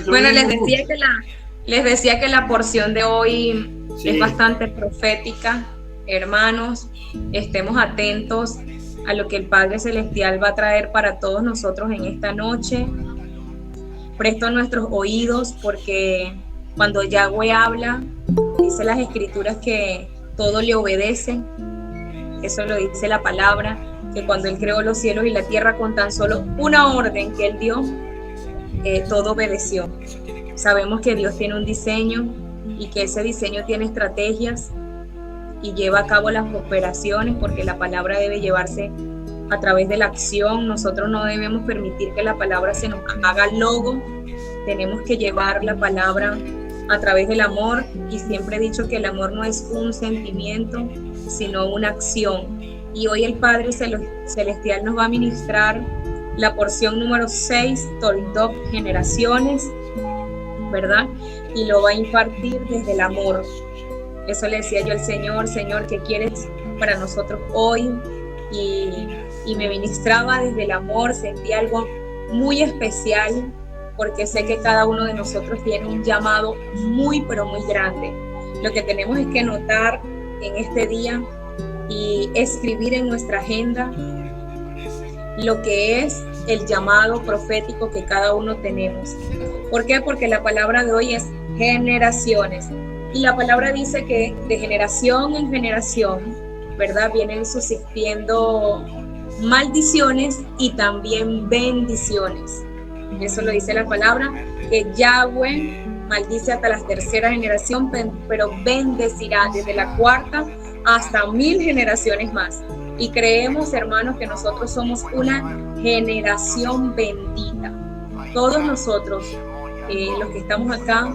Bueno, les decía que la porción de hoy es bastante profética. Hermanos, estemos atentos a lo que el Padre Celestial va a traer para todos nosotros en esta noche. Presto nuestros oídos porque cuando Yahweh habla, dice las Escrituras que todo le obedece. Eso lo dice la palabra, que cuando Él creó los cielos y la tierra con tan solo una orden que Él dio, todo obedeció. Sabemos que Dios tiene un diseño y que ese diseño tiene estrategias y lleva a cabo las operaciones, porque la palabra debe llevarse a través de la acción. Nosotros no debemos permitir que la palabra se nos haga logo. Tenemos que llevar la palabra a través del amor, y siempre he dicho que el amor no es un sentimiento, sino una acción. Y hoy el Padre Celestial nos va a ministrar la porción número 6, Toldot, generaciones, ¿verdad? Y lo va a impartir desde el amor. Eso le decía yo al Señor: Señor, ¿qué quieres para nosotros hoy? Y me ministraba desde el amor. Sentí algo muy especial, porque sé que cada uno de nosotros tiene un llamado muy, pero muy grande. Lo que tenemos es que notar en este día y escribir en nuestra agenda lo que es el llamado profético que cada uno tenemos. ¿Por qué? Porque la palabra de hoy es generaciones. Y la palabra dice que de generación en generación, ¿verdad?, vienen subsistiendo maldiciones y también bendiciones. Eso lo dice la palabra, que Yahweh maldice hasta la tercera generación, pero bendecirá desde la cuarta hasta 1000 generaciones más. Y creemos, hermanos, que nosotros somos una generación bendita. Todos nosotros, los que estamos acá,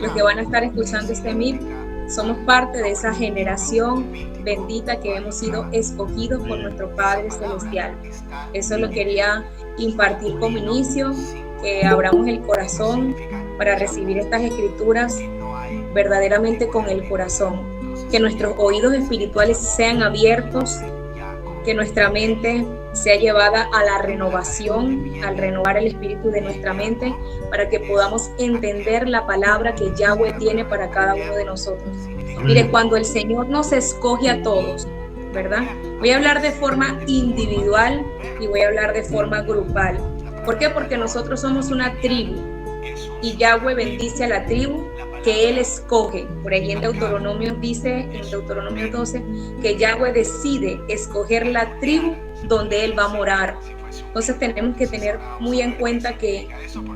los que van a estar escuchando este MIP, somos parte de esa generación bendita que hemos sido escogidos por nuestro Padre Celestial. Eso lo quería impartir como inicio, que abramos el corazón para recibir estas escrituras verdaderamente con el corazón, que nuestros oídos espirituales sean abiertos, que nuestra mente sea llevada a la renovación, al renovar el espíritu de nuestra mente, para que podamos entender la palabra que Yahweh tiene para cada uno de nosotros. Mire, cuando el Señor nos escoge a todos, ¿verdad? Voy a hablar de forma individual y voy a hablar de forma grupal. ¿Por qué? Porque nosotros somos una tribu y Yahweh bendice a la tribu que Él escoge. Por ahí en Deuteronomio dice, en Deuteronomio 12, que Yahweh decide escoger la tribu donde Él va a morar. Entonces tenemos que tener muy en cuenta que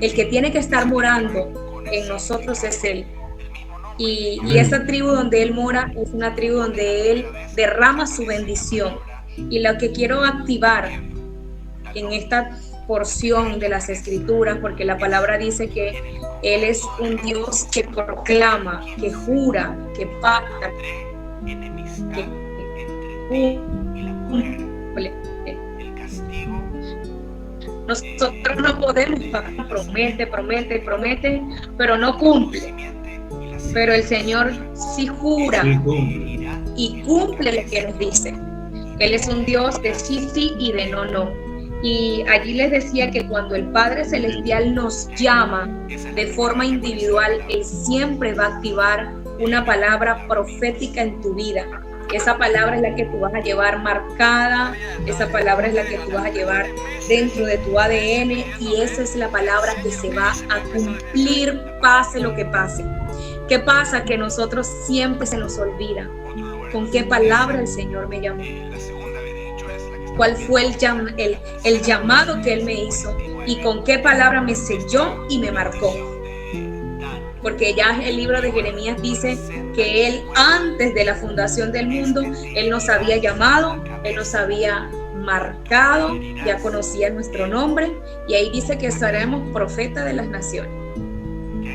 el que tiene que estar morando en nosotros es Él. Y esa tribu donde Él mora es una tribu donde Él derrama su bendición. Y lo que quiero activar en esta porción de las escrituras, porque la palabra dice que Él es un Dios que proclama, que jura, que pacta, que cumple. Nosotros no podemos pagar, promete, pero no cumple. Pero el Señor sí jura y cumple lo que nos dice. Él es un Dios de sí, sí y de no, no. Y allí les decía que cuando el Padre Celestial nos llama de forma individual, Él siempre va a activar una palabra profética en tu vida. Esa palabra es la que tú vas a llevar marcada, esa palabra es la que tú vas a llevar dentro de tu ADN, y esa es la palabra que se va a cumplir, pase lo que pase. ¿Qué pasa? Que nosotros siempre se nos olvida con qué palabra el Señor me llamó. ¿Cuál fue el llamado que Él me hizo? ¿Y con qué palabra me selló y me marcó? Porque ya el libro de Jeremías dice que Él, antes de la fundación del mundo, Él nos había llamado, Él nos había marcado, ya conocía nuestro nombre, y ahí dice que seremos profetas de las naciones.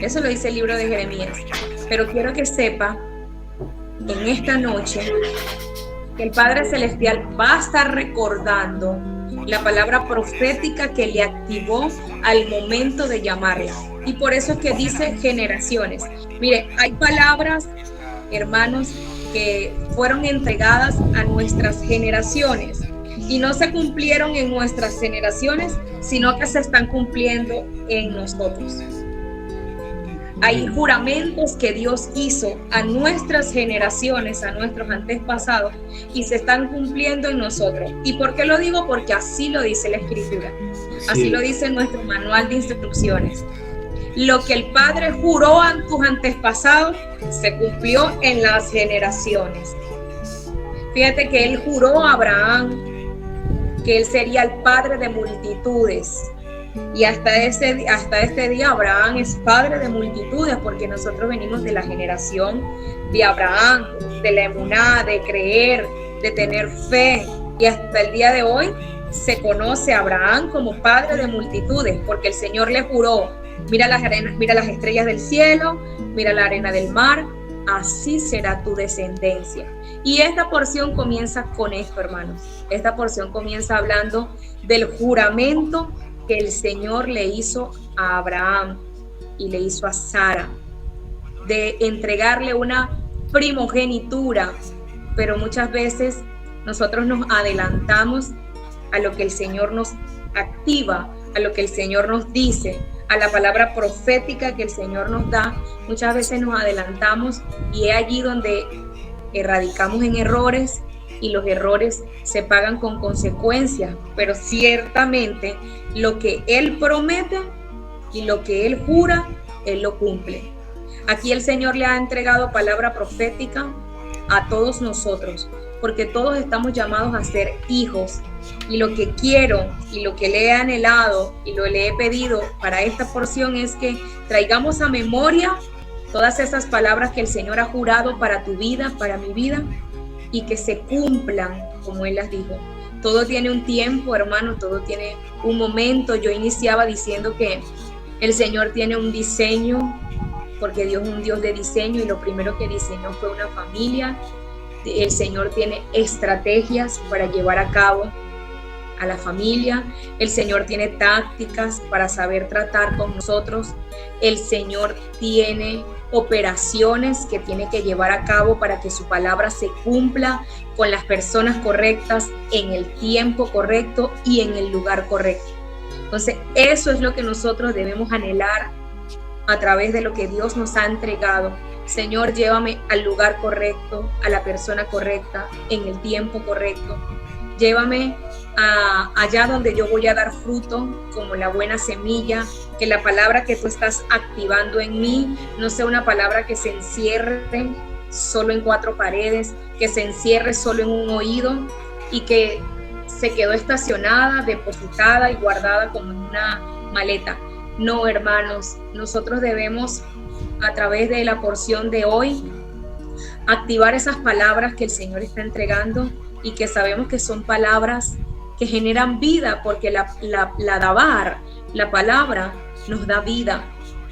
Eso lo dice el libro de Jeremías. Pero quiero que sepa en esta noche que el Padre Celestial va a estar recordando la palabra profética que le activó al momento de llamarla. Y por eso es que dice generaciones. Mire, hay palabras, hermanos, que fueron entregadas a nuestras generaciones. Y no se cumplieron en nuestras generaciones, sino que se están cumpliendo en nosotros. Hay juramentos que Dios hizo a nuestras generaciones, a nuestros antepasados, y se están cumpliendo en nosotros. ¿Y por qué lo digo? Porque así lo dice la Escritura. Así lo dice nuestro manual de instrucciones. Lo que el Padre juró a tus antepasados se cumplió en las generaciones. Fíjate que Él juró a Abraham que Él sería el padre de multitudes. Y hasta este día Abraham es padre de multitudes, porque nosotros venimos de la generación de Abraham, de la emuná, de creer, de tener fe. Y hasta el día de hoy se conoce a Abraham como padre de multitudes, porque el Señor le juró: mira las arenas, mira las estrellas del cielo, mira la arena del mar, así será tu descendencia. Y esta porción comienza con esto, hermanos. Esta porción comienza hablando del juramento que el Señor le hizo a Abraham y le hizo a Sara, de entregarle una primogenitura. Pero muchas veces nosotros nos adelantamos a lo que el Señor nos activa, a lo que el Señor nos dice, a la palabra profética que el Señor nos da. Muchas veces nos adelantamos y es allí donde erradicamos en errores, y los errores se pagan con consecuencias. Pero ciertamente lo que Él promete y lo que Él jura, Él lo cumple. Aquí el Señor le ha entregado palabra profética a todos nosotros, porque todos estamos llamados a ser hijos. Y lo que quiero y lo que le he anhelado y lo le he pedido para esta porción es que traigamos a memoria todas esas palabras que el Señor ha jurado para tu vida, para mi vida, y que se cumplan como Él las dijo. Todo tiene un tiempo, hermano, todo tiene un momento. Yo iniciaba diciendo que el Señor tiene un diseño, porque Dios es un Dios de diseño, y lo primero que diseñó fue una familia. El Señor tiene estrategias para llevar a cabo a la familia. El Señor tiene tácticas para saber tratar con nosotros. El Señor tiene operaciones que tiene que llevar a cabo para que su palabra se cumpla con las personas correctas, en el tiempo correcto y en el lugar correcto. Entonces, eso es lo que nosotros debemos anhelar a través de lo que Dios nos ha entregado. Señor, llévame al lugar correcto, a la persona correcta, en el tiempo correcto. Llévame allá donde yo voy a dar fruto como la buena semilla, que la palabra que tú estás activando en mí no sea una palabra que se encierre solo en 4 paredes, que se encierre solo en un oído y que se quedó estacionada, depositada y guardada como en una maleta. No, hermanos, nosotros debemos, a través de la porción de hoy, activar esas palabras que el Señor está entregando y que sabemos que son palabras que generan vida, porque la palabra nos da vida.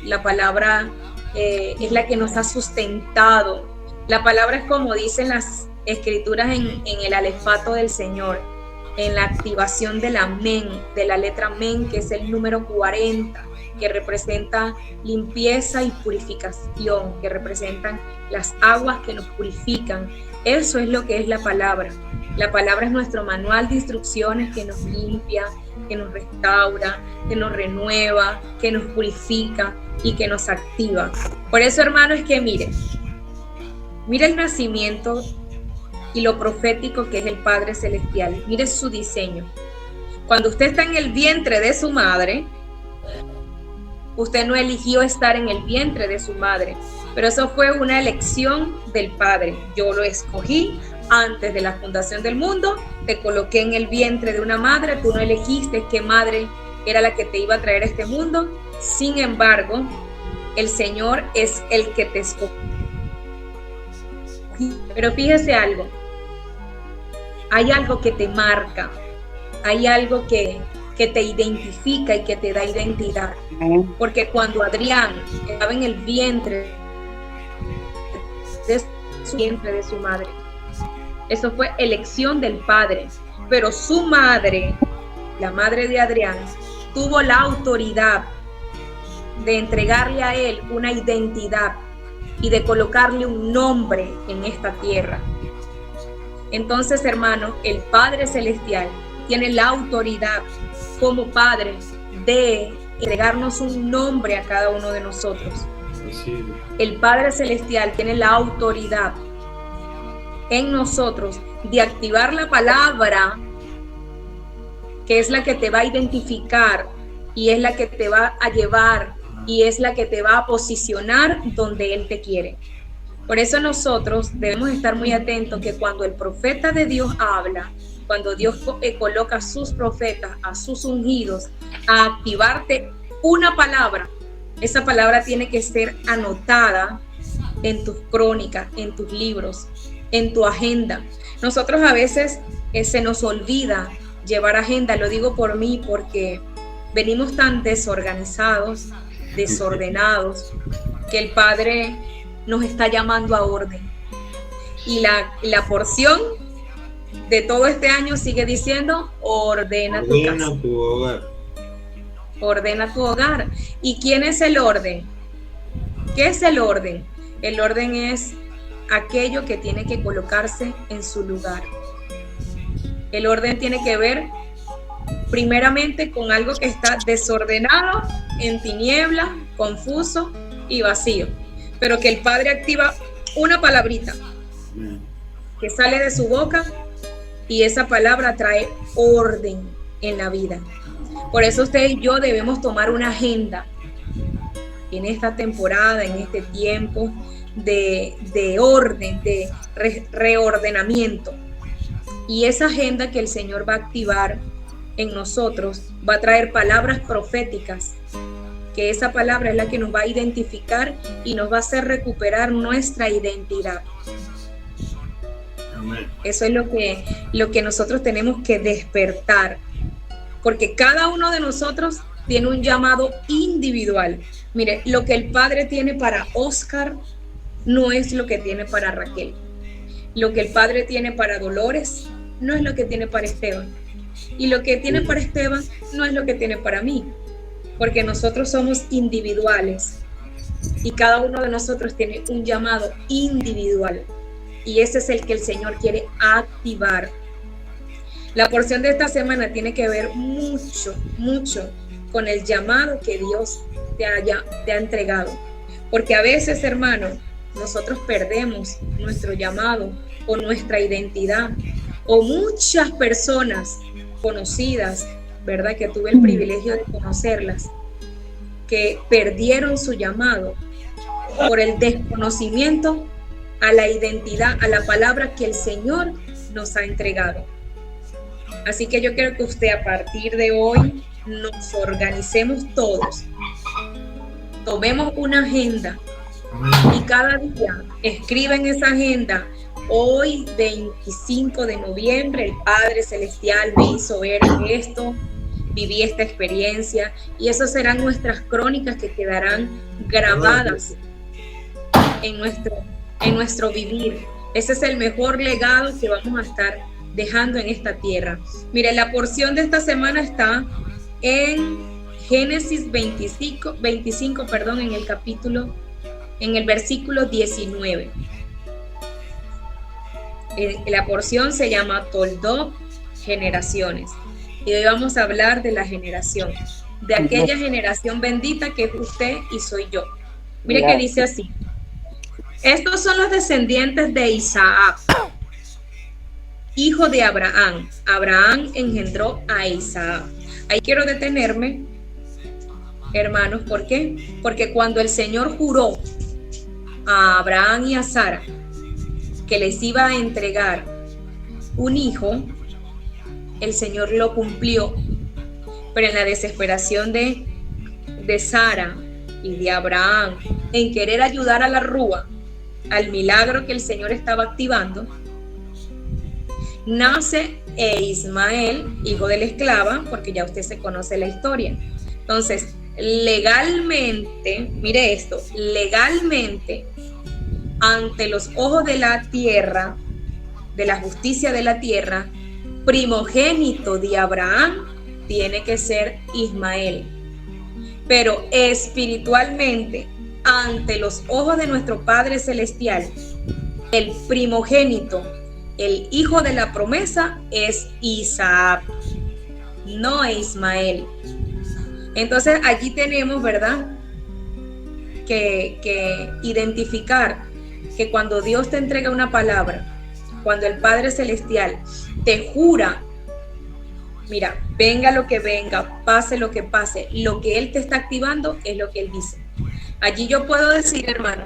La palabra es la que nos ha sustentado. La palabra es, como dicen las escrituras, en el alefato del Señor, en la activación del amén, de la letra amén, que es el número 40, que representa limpieza y purificación, que representan las aguas que nos purifican. Eso es lo que es la palabra. La palabra es nuestro manual de instrucciones que nos limpia, que nos restaura, que nos renueva, que nos purifica y que nos activa. Por eso, hermano, es que mire el nacimiento y lo profético que es el Padre Celestial. Mire su diseño. Cuando usted está en el vientre de su madre, usted no eligió estar en el vientre de su madre, pero eso fue una elección del Padre. Yo lo escogí antes de la fundación del mundo, te coloqué en el vientre de una madre, tú no elegiste qué madre era la que te iba a traer a este mundo. Sin embargo, el Señor es el que te escogió. Pero fíjese algo, hay algo que te marca, hay algo que te identifica y que te da identidad. Porque cuando Adrián estaba en el vientre de su madre, eso fue elección del Padre, pero su madre, la madre de Adrián, tuvo la autoridad de entregarle a él una identidad y de colocarle un nombre en esta tierra. Entonces, hermano, el Padre Celestial tiene la autoridad como Padre de entregarnos un nombre a cada uno de nosotros. El Padre Celestial tiene la autoridad en nosotros de activar la palabra, que es la que te va a identificar y es la que te va a llevar y es la que te va a posicionar donde Él te quiere. Por eso nosotros debemos estar muy atentos que cuando el profeta de Dios habla, cuando Dios coloca a sus profetas, a sus ungidos, a activarte una palabra, esa palabra tiene que ser anotada en tus crónicas, en tus libros, en tu agenda. Nosotros a veces se nos olvida llevar agenda, lo digo por mí porque venimos tan desorganizados, desordenados, que el Padre nos está llamando a orden. Y la porción de todo este año sigue diciendo, ordena tu casa. Tu hogar. Ordena tu hogar. ¿Y quién es el orden? ¿Qué es el orden? El orden es aquello que tiene que colocarse en su lugar. El orden tiene que ver primeramente con algo que está desordenado, en tiniebla, confuso y vacío. Pero que el Padre activa una palabrita que sale de su boca y esa palabra trae orden en la vida. Por eso usted y yo debemos tomar una agenda en esta temporada, en este tiempo de orden, de reordenamiento. Y esa agenda que el Señor va a activar en nosotros va a traer palabras proféticas, que esa palabra es la que nos va a identificar y nos va a hacer recuperar nuestra identidad. Amén. Eso es lo que nosotros tenemos que despertar, porque cada uno de nosotros tiene un llamado individual. Mire, lo que el Padre tiene para Oscar no es lo que tiene para Raquel. Lo que el Padre tiene para Dolores no es lo que tiene para Esteban. Y lo que tiene para Esteban no es lo que tiene para mí. Porque nosotros somos individuales y cada uno de nosotros tiene un llamado individual y ese es el que el Señor quiere activar. La porción de esta semana tiene que ver mucho con el llamado que Dios te ha entregado, porque a veces, hermano, nosotros perdemos nuestro llamado o nuestra identidad, o muchas personas conocidas, ¿verdad? Que tuve el privilegio de conocerlas, que perdieron su llamado por el desconocimiento a la identidad, a la palabra que el Señor nos ha entregado. Así que yo quiero que usted a partir de hoy nos organicemos todos, tomemos una agenda y cada día escriba en esa agenda: hoy 25 de noviembre el Padre Celestial me hizo ver esto, viví esta experiencia, y esas serán nuestras crónicas que quedarán grabadas en nuestro vivir. Ese es el mejor legado que vamos a estar dejando en esta tierra. Mire, la porción de esta semana está en Génesis 25, en el versículo 19. La porción se llama Toldot, generaciones. Y hoy vamos a hablar de la generación, de aquella generación bendita que es usted y soy yo. Mire que dice así: estos son los descendientes de Isaac, hijo de Abraham. Abraham engendró a Isaac. Ahí quiero detenerme, hermanos. ¿Por qué? Porque cuando el Señor juró a Abraham y a Sara que les iba a entregar un hijo, el Señor lo cumplió. Pero en la desesperación de Sara y de Abraham en querer ayudar a la rúa al milagro que el Señor estaba activando, nace Ismael, hijo de la esclava, porque ya usted se conoce la historia. Entonces, legalmente, mire esto, legalmente, ante los ojos de la tierra, de la justicia de la tierra, primogénito de Abraham tiene que ser Ismael. Pero espiritualmente, ante los ojos de nuestro Padre Celestial, el primogénito, el hijo de la promesa, es Isaac. no a Ismael. Entonces allí tenemos, ¿verdad?, que identificar que cuando Dios te entrega una palabra, cuando el Padre Celestial te jura, mira, venga lo que venga, pase lo que pase, lo que Él te está activando es lo que Él dice. Allí yo puedo decir, hermano,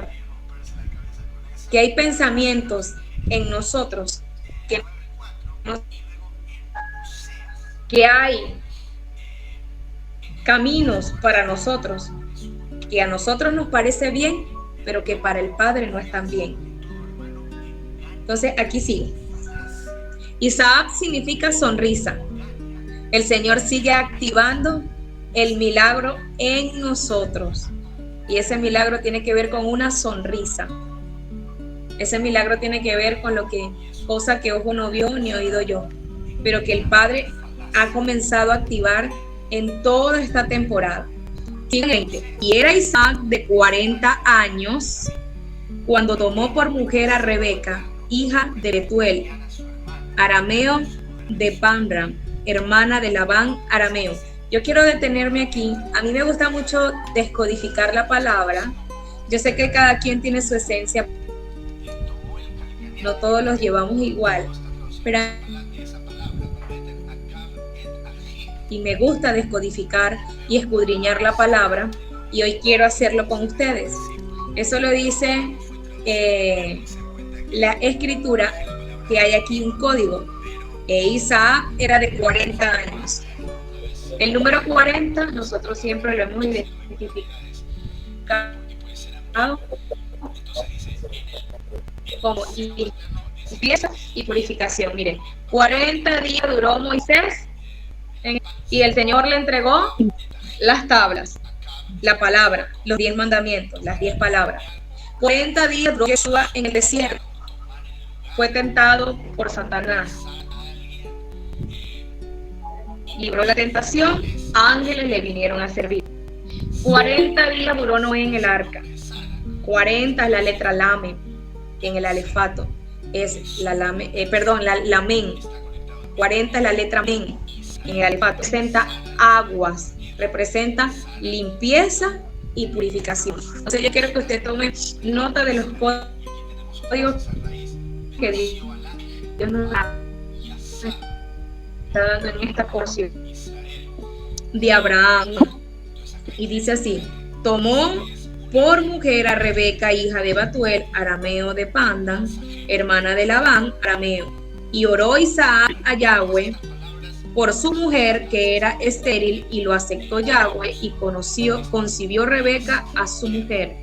que hay pensamientos en nosotros, que hay caminos para nosotros, que a nosotros nos parece bien, pero que para el Padre no están bien. Entonces aquí sigue. Isaac significa sonrisa. El Señor sigue activando el milagro en nosotros. Y ese milagro tiene que ver con una sonrisa. Ese milagro tiene que ver con cosa que ojo no vio ni oído yo, pero que el Padre ha comenzado a activar en toda esta temporada. Y era Isaac de 40 años cuando tomó por mujer a Rebeca, hija de Betuel, arameo de Pandram, hermana de Labán, arameo. Yo quiero detenerme aquí. A mí me gusta mucho descodificar la palabra. Yo sé que cada quien tiene su esencia, no todos los llevamos igual, pero y me gusta descodificar y escudriñar la palabra, y hoy quiero hacerlo con ustedes. Eso lo dice la escritura, que hay aquí un código. Isaac era de 40 años. El número 40 nosotros siempre lo hemos identificado como limpieza y purificación. Miren, 40 días duró Moisés y el Señor le entregó las tablas, la palabra, los 10 mandamientos, las 10 palabras. 40 días duró Jesús en el desierto. Fue tentado por Satanás. Libró la tentación, ángeles le vinieron a servir. 40 días duró Noé en el arca. 40 es la letra Lame en el alefato. Es la Lamen. 40 es la letra Men en el alefato. Representa aguas, representa limpieza y purificación. Entonces yo quiero que usted tome nota de los códigos que Dios nos está dando en esta porción de Abraham. Y dice así: tomó por mujer a Rebeca, hija de Betuel, arameo de Pandan, hermana de Labán, arameo. Y oró Isaac a Yahweh por su mujer, que era estéril, y lo aceptó Yahweh, y concibió Rebeca a su mujer.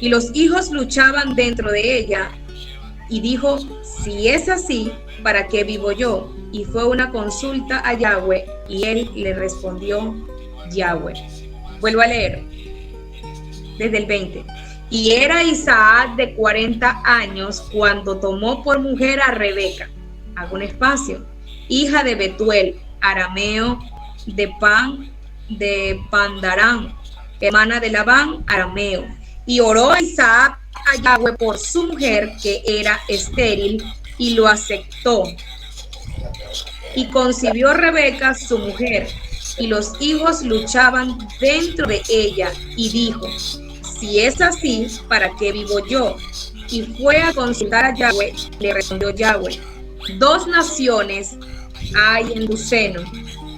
Y los hijos luchaban dentro de ella, y dijo: si es así, ¿para qué vivo yo? Y fue una consulta a Yahweh, y él le respondió Yahweh. Vuelvo a leer desde el 20. Y era Isaac de 40 años cuando tomó por mujer a Rebeca, hago un espacio, hija de Betuel, arameo de Pandarán, hermana de Labán, arameo. Y oró a Isaac a Yahweh por su mujer, que era estéril, y lo aceptó. Y concibió Rebeca su mujer, y los hijos luchaban dentro de ella, y dijo: si es así, ¿para qué vivo yo? Y fue a consultar a Yahweh, le respondió Yahweh: 2 naciones hay en tu seno,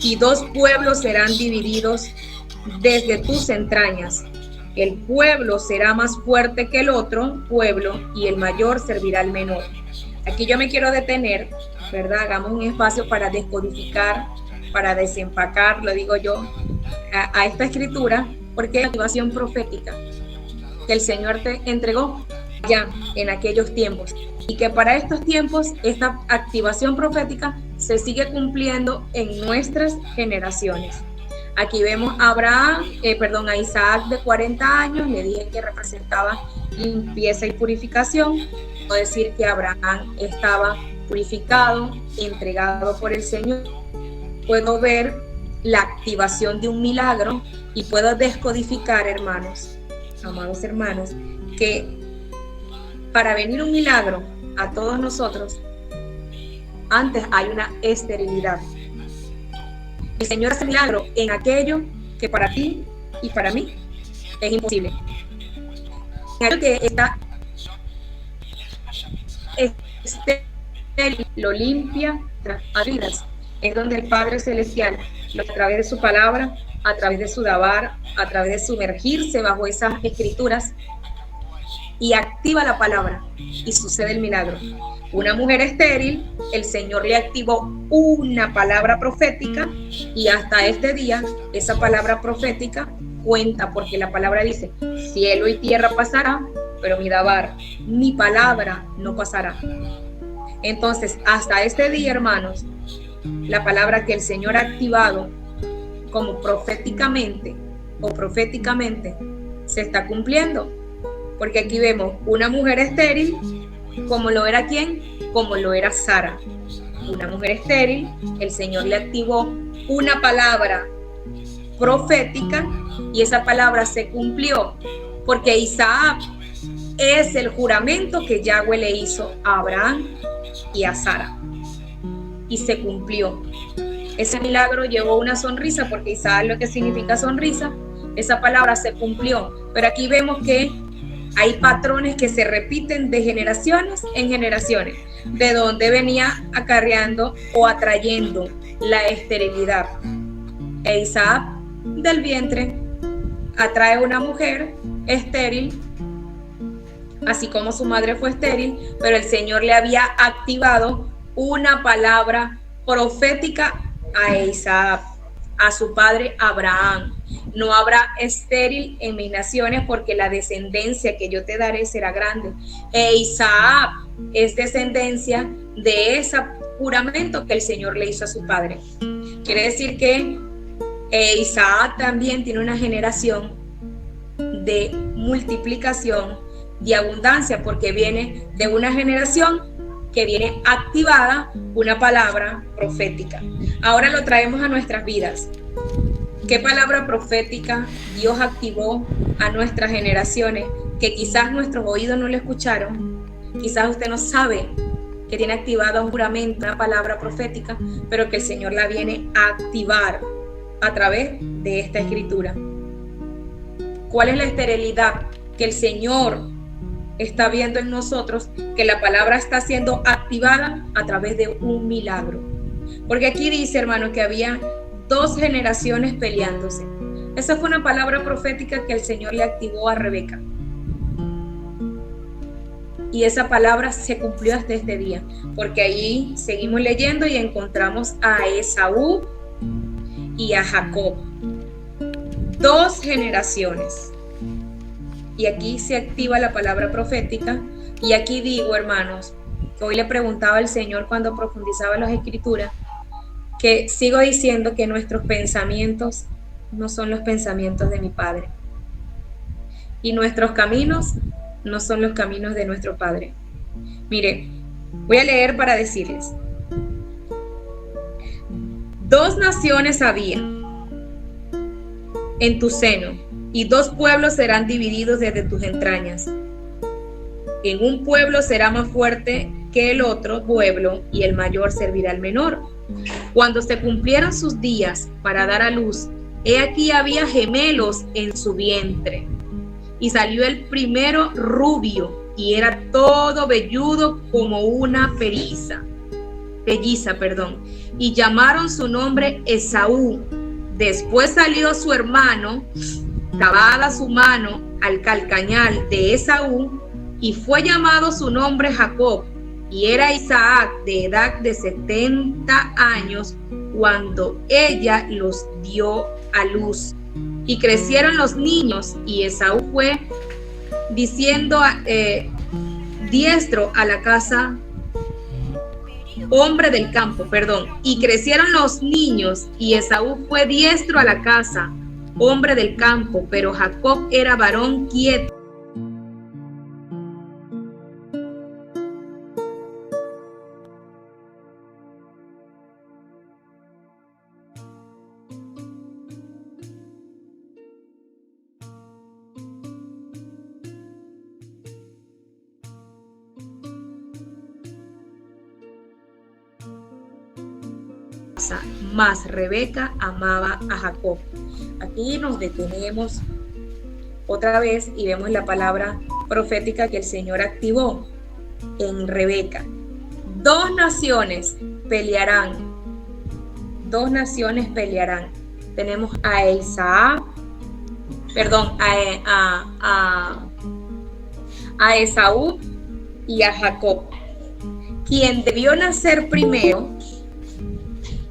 y 2 pueblos serán divididos desde tus entrañas. El pueblo será más fuerte que el otro pueblo, y el mayor servirá al menor. Aquí yo me quiero detener, ¿verdad? Hagamos un espacio para descodificar, para desempacar, lo digo yo, a esta escritura, porque es la activación profética que el Señor te entregó ya en aquellos tiempos, y que para estos tiempos esta activación profética se sigue cumpliendo en nuestras generaciones. Aquí vemos a Isaac de 40 años, le dije que representaba limpieza y purificación. Puedo decir que Abraham estaba purificado, entregado por el Señor. Puedo ver la activación de un milagro y puedo descodificar, amados hermanos, que para venir un milagro a todos nosotros, antes hay una esterilidad. El Señor hace milagro en aquello que para ti y para mí es imposible. En aquello que está estéril, lo limpia a vidas. Es donde el Padre Celestial, a través de su palabra, a través de su dabar, a través de sumergirse bajo esas escrituras, y activa la palabra y sucede el milagro. Una mujer estéril, el Señor le activó una palabra profética y hasta este día esa palabra profética cuenta, porque la palabra dice, cielo y tierra pasará, pero mi dabar, mi palabra no pasará. Entonces, hasta este día, hermanos, la palabra que el Señor ha activado como proféticamente o proféticamente se está cumpliendo. Porque aquí vemos una mujer estéril, como lo era ¿quién? Como lo era Sara. Una mujer estéril, el Señor le activó una palabra profética y esa palabra se cumplió, porque Isaac es el juramento que Yahweh le hizo a Abraham y a Sara. Y se cumplió. Ese milagro llevó una sonrisa, porque Isaac lo que significa sonrisa, esa palabra se cumplió. Pero aquí vemos que hay patrones que se repiten de generaciones en generaciones, de donde venía acarreando o atrayendo la esterilidad. E Isaac del vientre atrae una mujer estéril, así como su madre fue estéril, pero el Señor le había activado una palabra profética a Isaac, a su padre Abraham. No habrá estéril en mis naciones, porque la descendencia que yo te daré será grande. E Isaac es descendencia de ese juramento que el Señor le hizo a su padre. Quiere decir que Isaac también tiene una generación de multiplicación, de abundancia, porque viene de una generación que viene activada una palabra profética. Ahora lo traemos a nuestras vidas. ¿Qué palabra profética Dios activó a nuestras generaciones que quizás nuestros oídos no lo escucharon? Quizás usted no sabe que tiene activado un juramento, una palabra profética, pero que el Señor la viene a activar a través de esta escritura. ¿Cuál es la esterilidad que el Señor está viendo en nosotros, que la palabra está siendo activada a través de un milagro? Porque aquí dice, hermano, que había 2 generaciones peleándose. Esa fue una palabra profética que el Señor le activó a Rebeca. Y esa palabra se cumplió hasta este día, porque ahí seguimos leyendo y encontramos a Esaú y a Jacob. 2 generaciones. Y aquí se activa la palabra profética. Y aquí digo, hermanos, que hoy le preguntaba al Señor cuando profundizaba las escrituras, que sigo diciendo que nuestros pensamientos no son los pensamientos de mi Padre. Y nuestros caminos no son los caminos de nuestro Padre. Mire, voy a leer para decirles. 2 naciones había en tu seno, y 2 pueblos serán divididos desde tus entrañas. En un pueblo será más fuerte que el otro pueblo, y el mayor servirá al menor. Cuando se cumplieron sus días para dar a luz, he aquí había gemelos en su vientre. Y salió el primero rubio, y era todo velludo como una pelliza, y llamaron su nombre Esaú. Después salió su hermano, clavada su mano al calcañal de Esaú, y fue llamado su nombre Jacob. Y era Isaac de edad de 70 años cuando ella los dio a luz. Y crecieron los niños, y Esaú fue diciendo diestro a la casa, hombre del campo, y crecieron los niños, y Esaú fue diestro a la casa, hombre del campo, pero Jacob era varón quieto. esposa, mas Rebeca amaba a Jacob. Aquí nos detenemos otra vez y vemos la palabra profética que el Señor activó en Rebeca. Dos naciones pelearán. Tenemos a a Esaú y a Jacob. Quien debió nacer primero,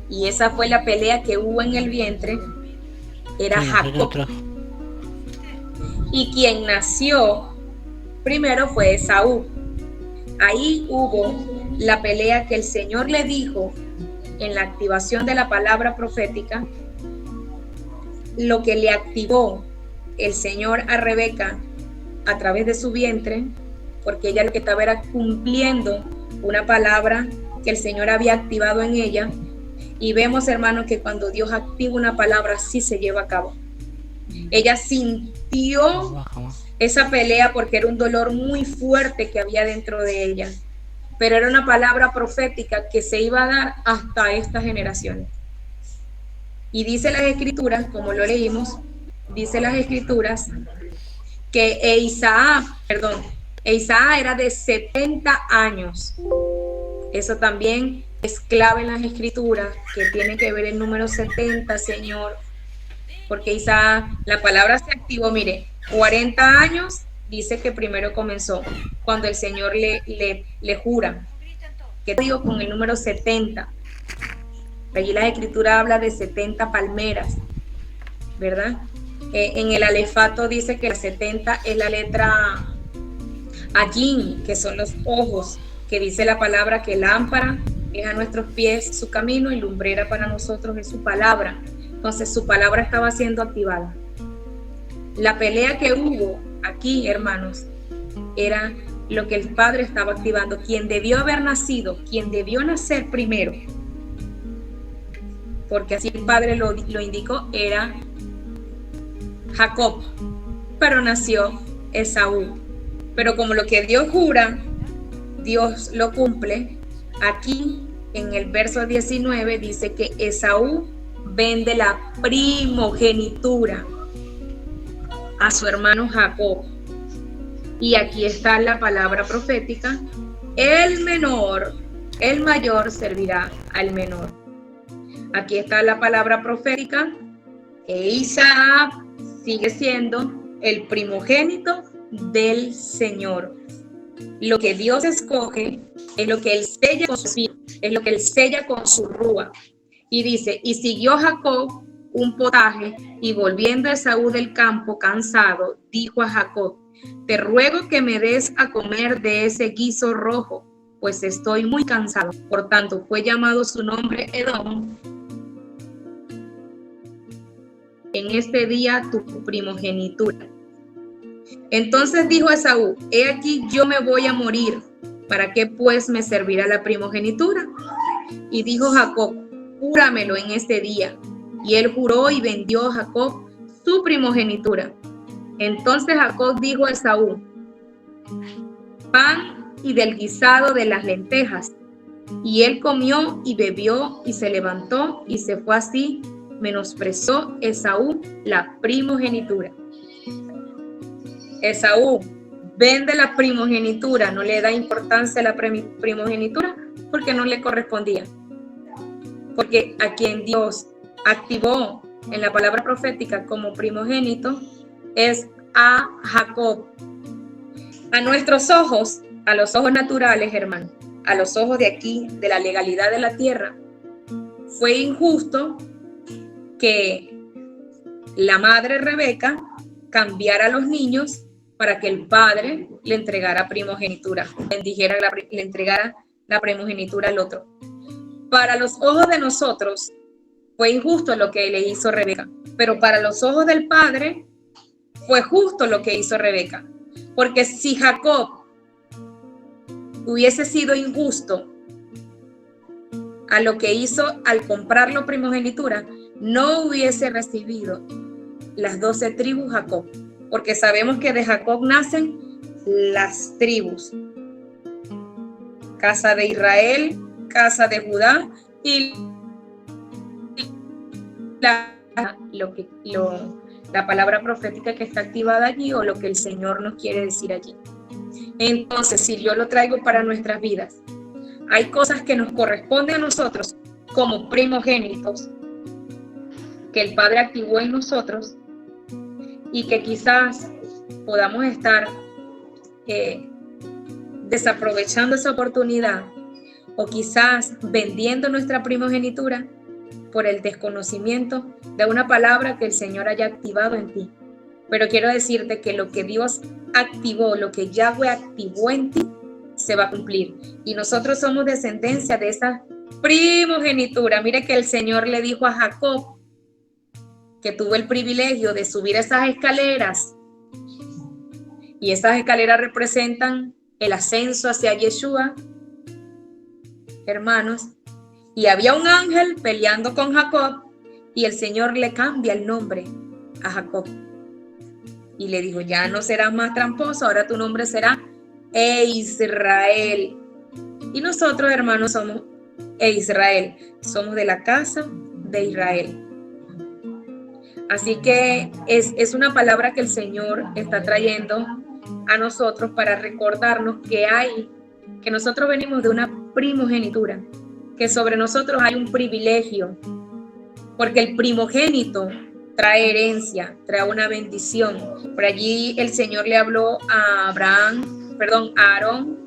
y esa fue la pelea que hubo en el vientre, era Jacob. Y quien nació primero fue Esaú. Ahí hubo la pelea que el Señor le dijo en la activación de la palabra profética, lo que le activó el Señor a Rebeca a través de su vientre, porque ella lo que estaba era cumpliendo una palabra que el Señor había activado en ella. Y vemos, hermanos, que cuando Dios activa una palabra, sí se lleva a cabo. Ella sintió esa pelea porque era un dolor muy fuerte que había dentro de ella, pero era una palabra profética que se iba a dar hasta esta generación. Y dice las Escrituras, como lo leímos, dice las Escrituras que Isaá era de 70 años. Eso también es clave en las Escrituras, que tiene que ver el número 70, Señor, porque Isaá, la palabra se activó, mire, 40 años, dice que primero comenzó, cuando el Señor le jura. ¿Qué digo con el número 70? Allí la Escritura habla de 70 palmeras, ¿verdad? En el alefato dice que la 70 es la letra Ayin, que son los ojos, que dice la palabra que lámpara es a nuestros pies su camino y lumbrera para nosotros es su palabra. Entonces su palabra estaba siendo activada. La pelea que hubo aquí, hermanos, era lo que el Padre estaba activando. Quien debió haber nacido, quien debió nacer primero, porque así el Padre lo indicó, era Jacob, pero nació Esaú. Pero como lo que Dios jura, Dios lo cumple. Aquí en el verso 19 dice que Esaú vende la primogenitura a su hermano Jacob. Y aquí está la palabra profética: el mayor servirá al menor. Aquí está la palabra profética. Isaac sigue siendo el primogénito del Señor. Lo que Dios escoge es lo que Él sella con su espíritu, es lo que Él sella con su rúa. Y dice: y siguió Jacob un potaje, y volviendo a Esaú del campo cansado, dijo a Jacob: te ruego que me des a comer de ese guiso rojo, pues estoy muy cansado. Por tanto, fue llamado su nombre Edom. En este día tu primogenitura. Entonces dijo Esaú: he aquí yo me voy a morir, ¿para qué pues me servirá la primogenitura? Y dijo Jacob: júramelo en este día. Y él juró y vendió a Jacob su primogenitura. Entonces Jacob dijo a Esaú: pan y del guisado de las lentejas. Y él comió y bebió y se levantó y se fue. Así menospreció Esaú la primogenitura. Esaú vende la primogenitura, no le da importancia a la primogenitura porque no le correspondía. Porque a quien Dios activó en la palabra profética como primogénito es a Jacob. A nuestros ojos, a los ojos naturales, hermano, a los ojos de aquí, de la legalidad de la tierra, fue injusto que la madre Rebeca cambiara a los niños para que el padre le entregara primogenitura, le entregara la primogenitura al otro. Para los ojos de nosotros fue injusto lo que le hizo Rebeca, pero para los ojos del padre fue justo lo que hizo Rebeca, porque si Jacob hubiese sido injusto a lo que hizo al comprarlo primogenitura, no hubiese recibido las 12 tribus Jacob, porque sabemos que de Jacob nacen las tribus: casa de Israel, casa de Judá y la palabra profética que está activada allí o lo que el Señor nos quiere decir allí. Entonces, si yo lo traigo para nuestras vidas, hay cosas que nos corresponden a nosotros como primogénitos que el Padre activó en nosotros y que quizás podamos estar desaprovechando esa oportunidad o quizás vendiendo nuestra primogenitura por el desconocimiento de una palabra que el Señor haya activado en ti. Pero quiero decirte que lo que Dios activó, lo que Yahweh activó en ti, se va a cumplir. Y nosotros somos descendencia de esa primogenitura. Mire que el Señor le dijo a Jacob, que tuvo el privilegio de subir esas escaleras, y esas escaleras representan el ascenso hacia Yeshua, hermanos, y había un ángel peleando con Jacob, y el Señor le cambia el nombre a Jacob, y le dijo, ya no serás más tramposo, ahora tu nombre será Israel. Y nosotros, hermanos, somos Israel, somos de la casa de Israel. Así que es una palabra que el Señor está trayendo a nosotros para recordarnos que nosotros venimos de una primogenitura, que sobre nosotros hay un privilegio, porque el primogénito trae herencia, trae una bendición. Por allí el Señor le habló a Aarón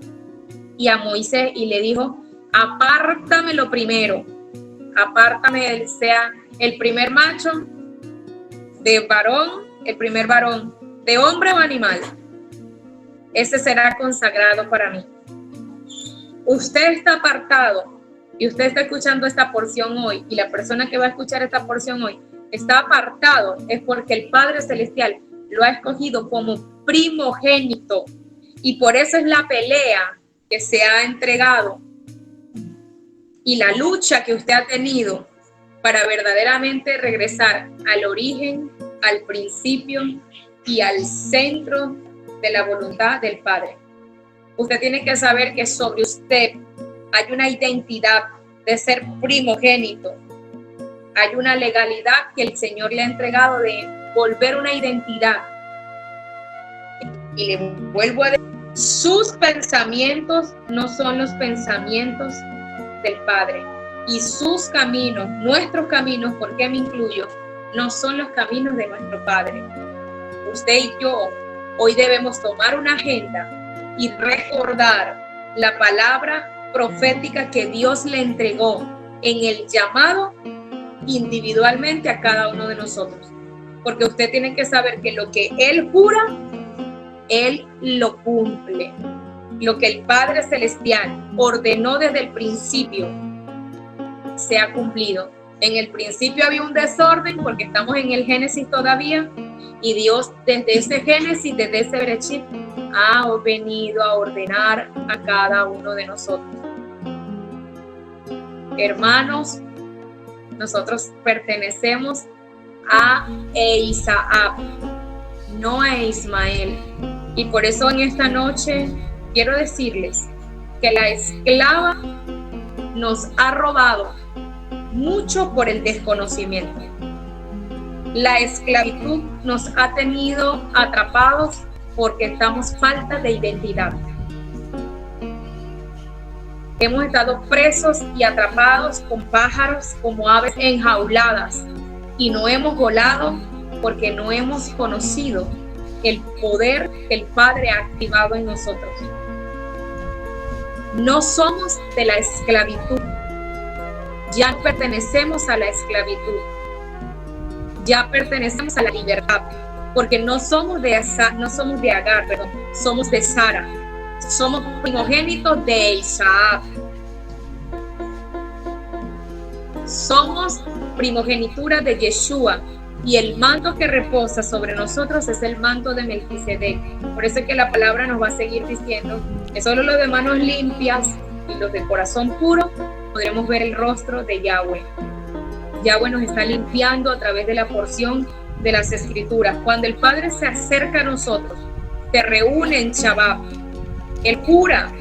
y a Moisés y le dijo, apártame lo primero, apártame, sea el primer macho de varón, el primer varón, de hombre o animal, ese será consagrado para mí. Usted está apartado y usted está escuchando esta porción hoy, y la persona que va a escuchar esta porción hoy está apartado, es porque el Padre Celestial lo ha escogido como primogénito, y por eso es la pelea que se ha entregado y la lucha que usted ha tenido para verdaderamente regresar al origen, al principio y al centro de la voluntad del Padre. Usted tiene que saber que sobre usted hay una identidad de ser primogénito. Hay una legalidad que el Señor le ha entregado de volver una identidad. Y le vuelvo a decir, sus pensamientos no son los pensamientos del Padre. Y sus caminos, nuestros caminos, ¿por qué me incluyo? No son los caminos de nuestro Padre. Usted y yo hoy debemos tomar una agenda y recordar la palabra profética que Dios le entregó en el llamado individualmente a cada uno de nosotros. Porque usted tiene que saber que lo que Él jura, Él lo cumple. Lo que el Padre Celestial ordenó desde el principio se ha cumplido. En el principio había un desorden porque estamos en el Génesis todavía, y Dios desde ese Génesis, desde ese Bereshit, ha venido a ordenar a cada uno de nosotros. Hermanos, nosotros pertenecemos a Isaac, no a Ismael, y por eso en esta noche quiero decirles que la esclava nos ha robado mucho por el desconocimiento. La esclavitud nos ha tenido atrapados porque estamos falta de identidad. Hemos estado presos y atrapados con pájaros como aves enjauladas, y no hemos volado porque no hemos conocido el poder que el Padre ha activado en nosotros. No somos de la esclavitud, ya pertenecemos a la esclavitud, ya pertenecemos a la libertad, porque no somos de Agar, somos de Sara, somos primogénitos de Isaac, somos primogenitura de Yeshua, y el manto que reposa sobre nosotros es el manto de Melquisedec. Por eso es que la palabra nos va a seguir diciendo que solo los de manos limpias y los de corazón puro podremos ver el rostro de Yahweh. Yahweh nos está limpiando a través de la porción de las Escrituras. Cuando el Padre se acerca a nosotros, se reúne en Shabbat, Él jura,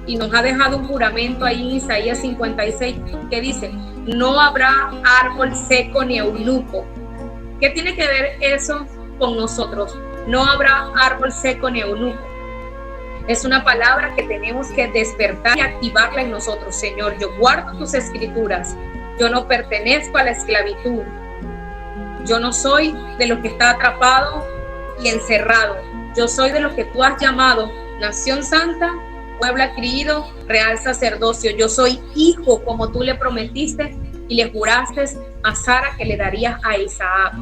y nos ha dejado un juramento ahí en Isaías 56 que dice no habrá árbol seco ni eunuco. ¿Qué tiene que ver eso con nosotros? No habrá árbol seco ni eunuco. Es una palabra que tenemos que despertar y activarla en nosotros. Señor, yo guardo tus escrituras. Yo no pertenezco a la esclavitud. Yo no soy de los que está atrapado y encerrado. Yo soy de los que tú has llamado nación santa, pueblo adquirido, real sacerdocio. Yo soy hijo como tú le prometiste y le juraste a Sara que le darías a Isaac.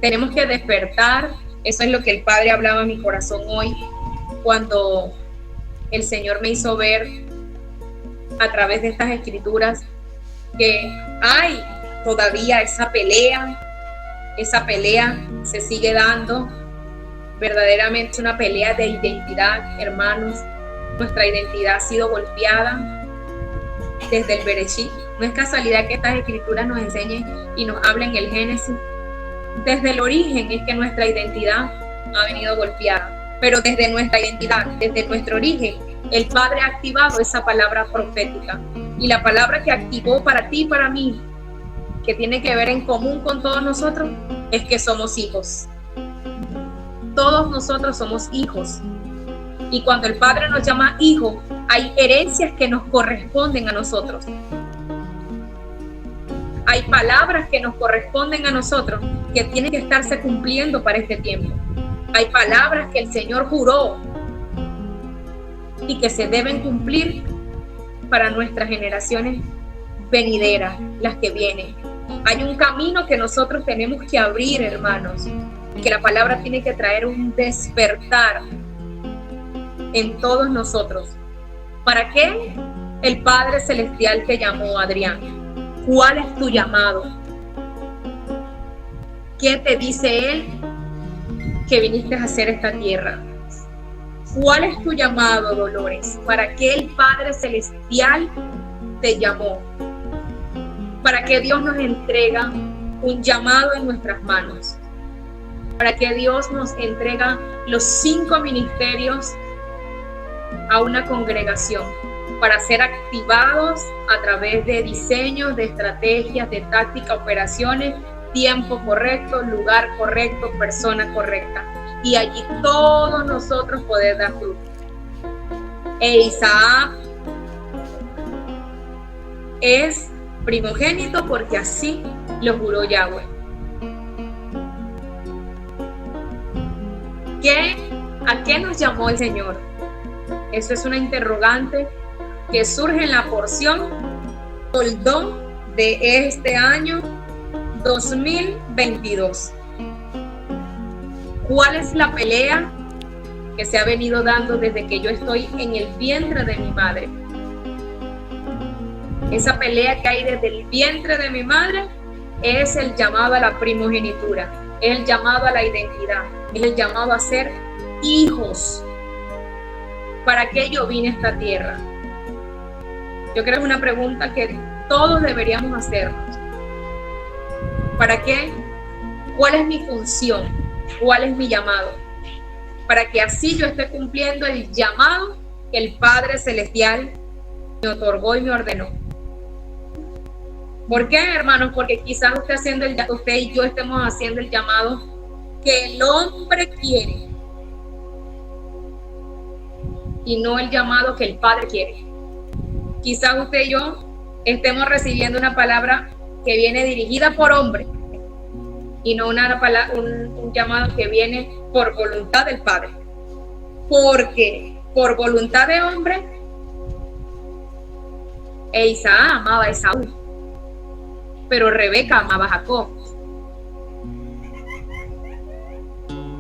Tenemos que despertar. Eso es lo que el Padre hablaba en mi corazón hoy, cuando el Señor me hizo ver a través de estas escrituras que hay todavía esa pelea se sigue dando, verdaderamente una pelea de identidad, hermanos. Nuestra identidad ha sido golpeada desde el Bereshit. No es casualidad que estas escrituras nos enseñen y nos hablen el Génesis. Desde el origen es que nuestra identidad ha venido golpeada, pero desde nuestra identidad, desde nuestro origen, el Padre ha activado esa palabra profética, y la palabra que activó para ti y para mí, que tiene que ver en común con todos nosotros, es que somos hijos. Todos nosotros somos hijos, y cuando el Padre nos llama hijo, hay herencias que nos corresponden a nosotros. Hay palabras que nos corresponden a nosotros que tienen que estarse cumpliendo para este tiempo. Hay palabras que el Señor juró y que se deben cumplir para nuestras generaciones venideras, las que vienen. Hay un camino que nosotros tenemos que abrir, hermanos, y que la palabra tiene que traer un despertar en todos nosotros. ¿Para qué el Padre Celestial te llamó, Adrián? ¿Cuál es tu llamado? ¿Qué te dice Él que viniste a hacer esta tierra? ¿Cuál es tu llamado, Dolores? ¿Para qué el Padre Celestial te llamó? ¿Para qué Dios nos entrega un llamado en nuestras manos? ¿Para qué Dios nos entrega los 5 ministerios a una congregación? Para ser activados a través de diseños, de estrategias, de táctica, operaciones, tiempo correcto, lugar correcto, persona correcta. Y allí todos nosotros poder dar fruto. E Isaac es primogénito porque así lo juró Yahweh. ¿A qué nos llamó el Señor? Eso es una interrogante que surge en la porción Toldó de este año 2022. ¿Cuál es la pelea que se ha venido dando desde que yo estoy en el vientre de mi madre? Esa pelea que hay desde el vientre de mi madre es el llamado a la primogenitura, es el llamado a la identidad, es el llamado a ser hijos. ¿Para qué yo vine a esta tierra? Yo creo que es una pregunta que todos deberíamos hacernos. ¿Para qué? ¿Cuál es mi función? ¿Cuál es mi llamado? Para que así yo esté cumpliendo el llamado que el Padre Celestial me otorgó y me ordenó. ¿Por qué, hermanos? Porque quizás usted y yo estemos haciendo el llamado que el hombre quiere y no el llamado que el Padre quiere. Quizás usted y yo estemos recibiendo una palabra que viene dirigida por hombre y no un llamado que viene por voluntad del Padre. Porque por voluntad de hombre, Isaac amaba a Esaú, pero Rebeca amaba a Jacob.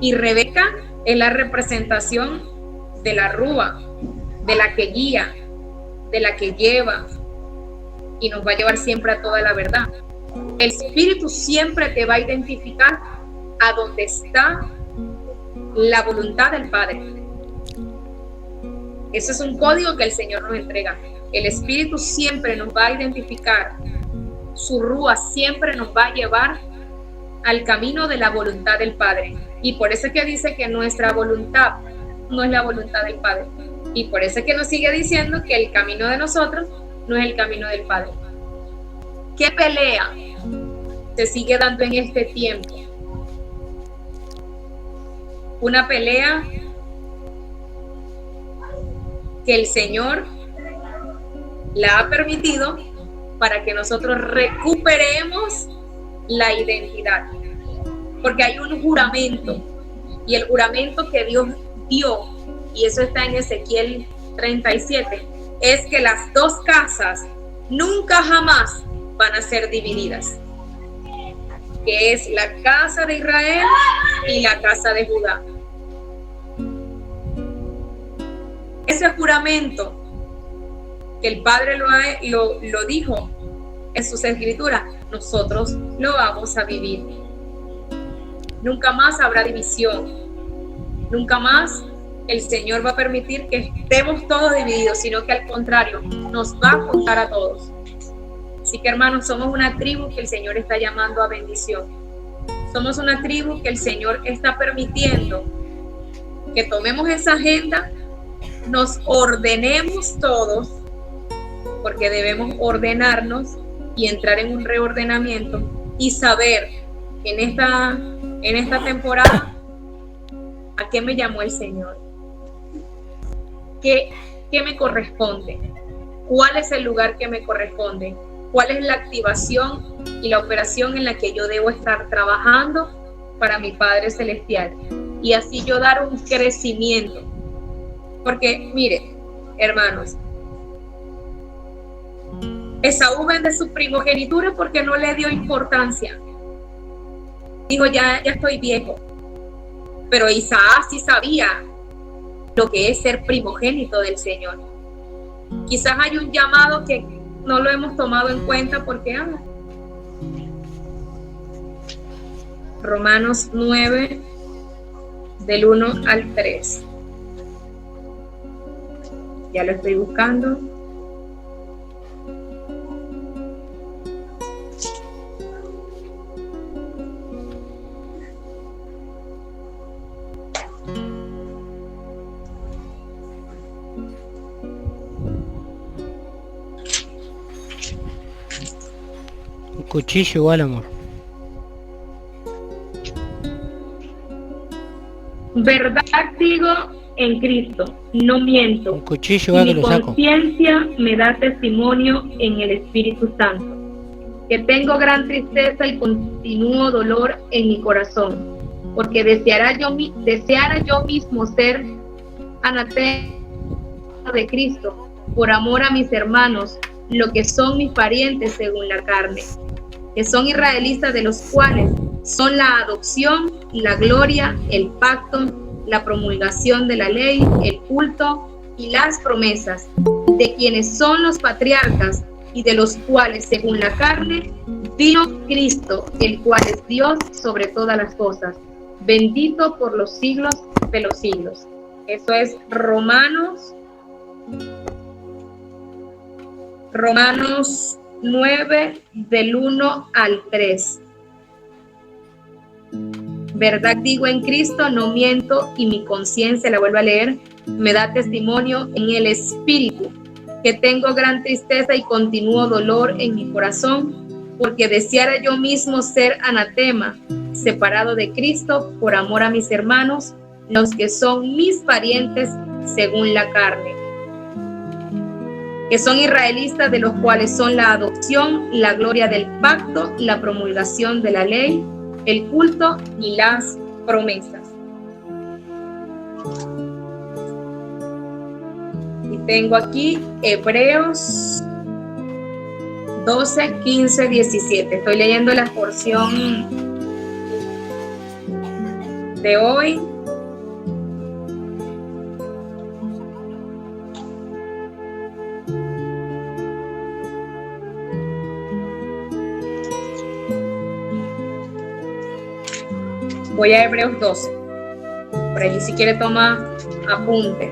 Y Rebeca es la representación de la rúa, de la que guía, de la que lleva y nos va a llevar siempre a toda la verdad. El Espíritu siempre te va a identificar a donde está la voluntad del Padre. Ese es un código que el Señor nos entrega. El Espíritu siempre nos va a identificar. Su rúa siempre nos va a llevar al camino de la voluntad del Padre. Y por eso es que dice que nuestra voluntad no es la voluntad del Padre. Y por eso es que nos sigue diciendo que el camino de nosotros no es el camino del Padre. ¿Qué pelea se sigue dando en este tiempo? Una pelea que el Señor la ha permitido para que nosotros recuperemos la identidad. Porque hay un juramento, y el juramento que Dios dio, y eso está en Ezequiel 37, es que las dos casas nunca jamás van a ser divididas, que es la casa de Israel y la casa de Judá. Ese juramento que el Padre lo dijo en sus escrituras, nosotros lo vamos a vivir. Nunca más habrá división, nunca más el Señor va a permitir que estemos todos divididos, sino que al contrario, nos va a juntar a todos. Así que, hermanos, somos una tribu que el Señor está llamando a bendición. Somos una tribu que el Señor está permitiendo que tomemos esa agenda, nos ordenemos todos, porque debemos ordenarnos y entrar en un reordenamiento y saber en esta temporada a qué me llamó el Señor. ¿Qué me corresponde? ¿Cuál es el lugar que me corresponde? ¿Cuál es la activación y la operación en la que yo debo estar trabajando para mi Padre Celestial? Y así yo dar un crecimiento. Porque, mire, hermanos, Esaú vende su primogenitura porque no le dio importancia. Dijo, ya estoy viejo. Pero Isaac sí sabía lo que es ser primogénito del Señor. Quizás hay un llamado que no lo hemos tomado en cuenta porque Romanos 9, del 1 al 3. Ya lo estoy buscando. Un cuchillo igual, amor. Verdad digo en Cristo, no miento. Un cuchillo igual que lo saco. Mi conciencia me da testimonio en el Espíritu Santo, que tengo gran tristeza y continuo dolor en mi corazón, porque deseara yo mismo ser anatema de Cristo, por amor a mis hermanos, lo que son mis parientes según la carne, que son israelitas, de los cuales son la adopción, la gloria, el pacto, la promulgación de la ley, el culto y las promesas, de quienes son los patriarcas y de los cuales según la carne vino Cristo, el cual es Dios sobre todas las cosas, bendito por los siglos de los siglos. Eso es Romanos 9, del 1 al 3. Verdad digo en Cristo, no miento, y mi conciencia, la vuelvo a leer, me da testimonio en el Espíritu, que tengo gran tristeza y continuo dolor en mi corazón, porque deseara yo mismo ser anatema, separado de Cristo, por amor a mis hermanos, los que son mis parientes según la carne, que son israelitas, de los cuales son la adopción, la gloria del pacto, la promulgación de la ley, el culto y las promesas. Y tengo aquí Hebreos 12, 15, 17. Estoy leyendo la porción de hoy. Voy a Hebreos 12. Por allí si quiere toma apunte.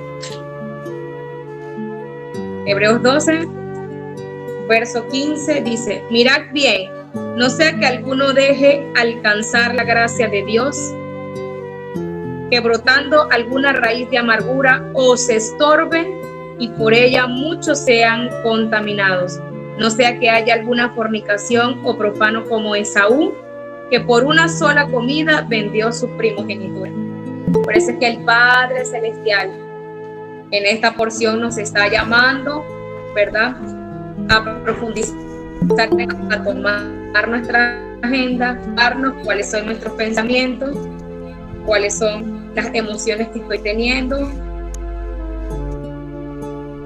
Hebreos 12, verso 15 dice: mirad bien, no sea que alguno deje alcanzar la gracia de Dios, que brotando alguna raíz de amargura os estorbe y por ella muchos sean contaminados. No sea que haya alguna fornicación o profano como Esaú, que por una sola comida vendió su primogenitura. Por eso es que el Padre Celestial en esta porción nos está llamando, ¿verdad?, a profundizar, a tomar nuestra agenda, darnos cuáles son nuestros pensamientos, cuáles son las emociones que estoy teniendo,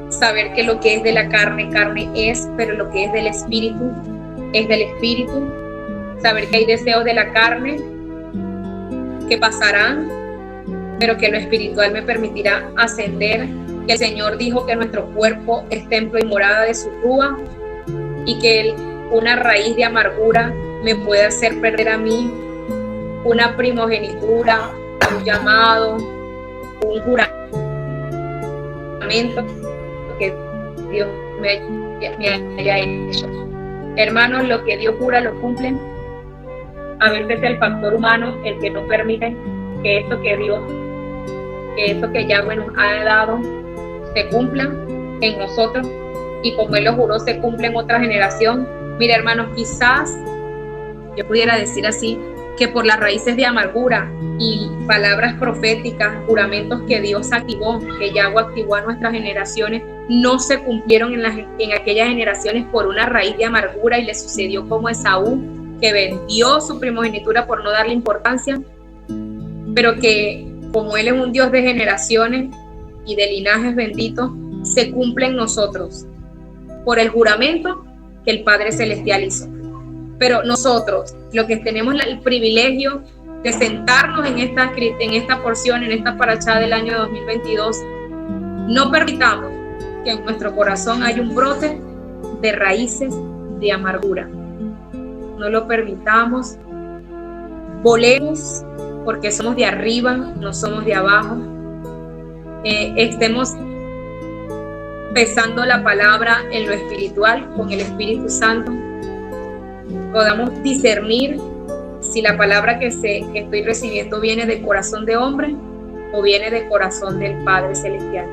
saber que lo que es de la carne, carne es, pero lo que es del espíritu, es del espíritu, saber que hay deseos de la carne que pasarán, pero que lo espiritual me permitirá ascender, que el Señor dijo que nuestro cuerpo es templo y morada de su rúa, y que una raíz de amargura me puede hacer perder a mí una primogenitura, un llamado, un juramento que Dios me haya hecho. Hermanos, lo que Dios jura lo cumplen. A veces es el factor humano el que no permite que esto que Dios, que eso que Yahweh nos ha dado se cumpla en nosotros, y como Él lo juró se cumple en otra generación. Mira, hermanos, quizás yo pudiera decir así, que por las raíces de amargura y palabras proféticas, juramentos que Dios activó, que Yahweh activó a nuestras generaciones, no se cumplieron en aquellas generaciones por una raíz de amargura, y le sucedió como Esaú, que vendió su primogenitura por no darle importancia, pero que como Él es un Dios de generaciones y de linajes benditos, se cumple en nosotros por el juramento que el Padre Celestial hizo. Pero nosotros, los que tenemos el privilegio de sentarnos en esta porción, en esta parashá del año 2022, no permitamos que en nuestro corazón haya un brote de raíces de amargura. No lo permitamos. Volemos, porque somos de arriba, no somos de abajo. Estemos pesando la palabra en lo espiritual con el Espíritu Santo. Podamos discernir si la palabra que estoy recibiendo viene del corazón de hombre o viene del corazón del Padre Celestial.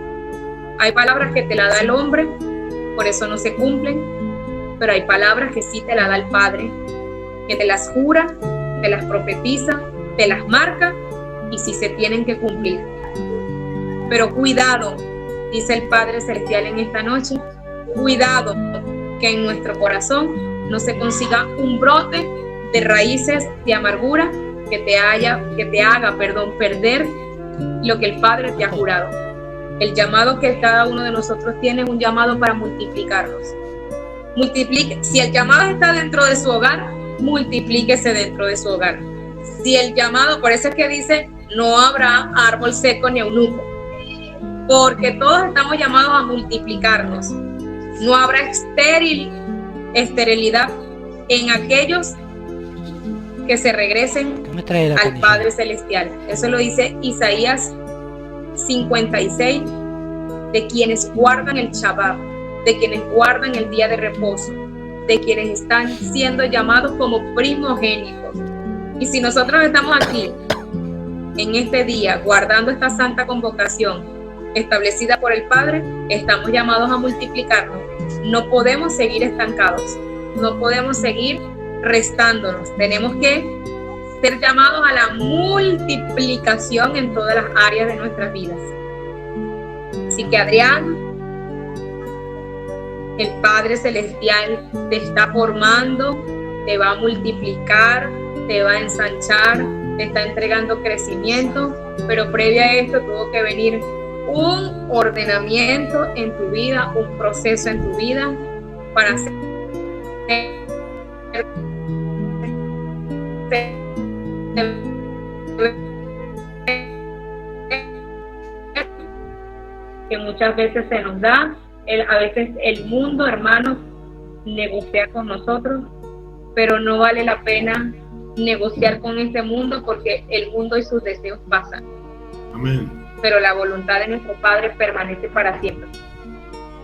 Hay palabras que te la da el hombre, por eso no se cumplen, pero hay palabras que sí te la da el Padre, que te las jura, te las profetiza, te las marca, y sí se tienen que cumplir. Pero cuidado, dice el Padre Celestial en esta noche, cuidado que en nuestro corazón no se consiga un brote de raíces de amargura que te haga perder lo que el Padre te ha jurado. El llamado que cada uno de nosotros tiene es un llamado para multiplicarnos. Si el llamado está dentro de su hogar, multiplíquese dentro de su hogar. Si el llamado, por eso es que dice, no habrá árbol seco ni eunuco, porque todos estamos llamados a multiplicarnos. No habrá esterilidad en aquellos que se regresen al Padre Celestial. Eso lo dice Isaías 56, de quienes guardan el Shabbat, de quienes guardan el día de reposo, de quienes están siendo llamados como primogénitos. Y si nosotros estamos aquí en este día guardando esta santa convocación establecida por el Padre, estamos llamados a multiplicarnos. No podemos seguir estancados, no podemos seguir restándonos. Tenemos que ser llamados a la multiplicación en todas las áreas de nuestras vidas. Así que, Adrián, el Padre Celestial te está formando, te va a multiplicar, te va a ensanchar, te está entregando crecimiento, pero previo a esto tuvo que venir un ordenamiento en tu vida, un proceso en tu vida para hacer que muchas veces se nos da. A veces el mundo, hermanos, negocia con nosotros, pero no vale la pena negociar con este mundo, porque el mundo y sus deseos pasan. Amén. Pero la voluntad de nuestro Padre permanece para siempre.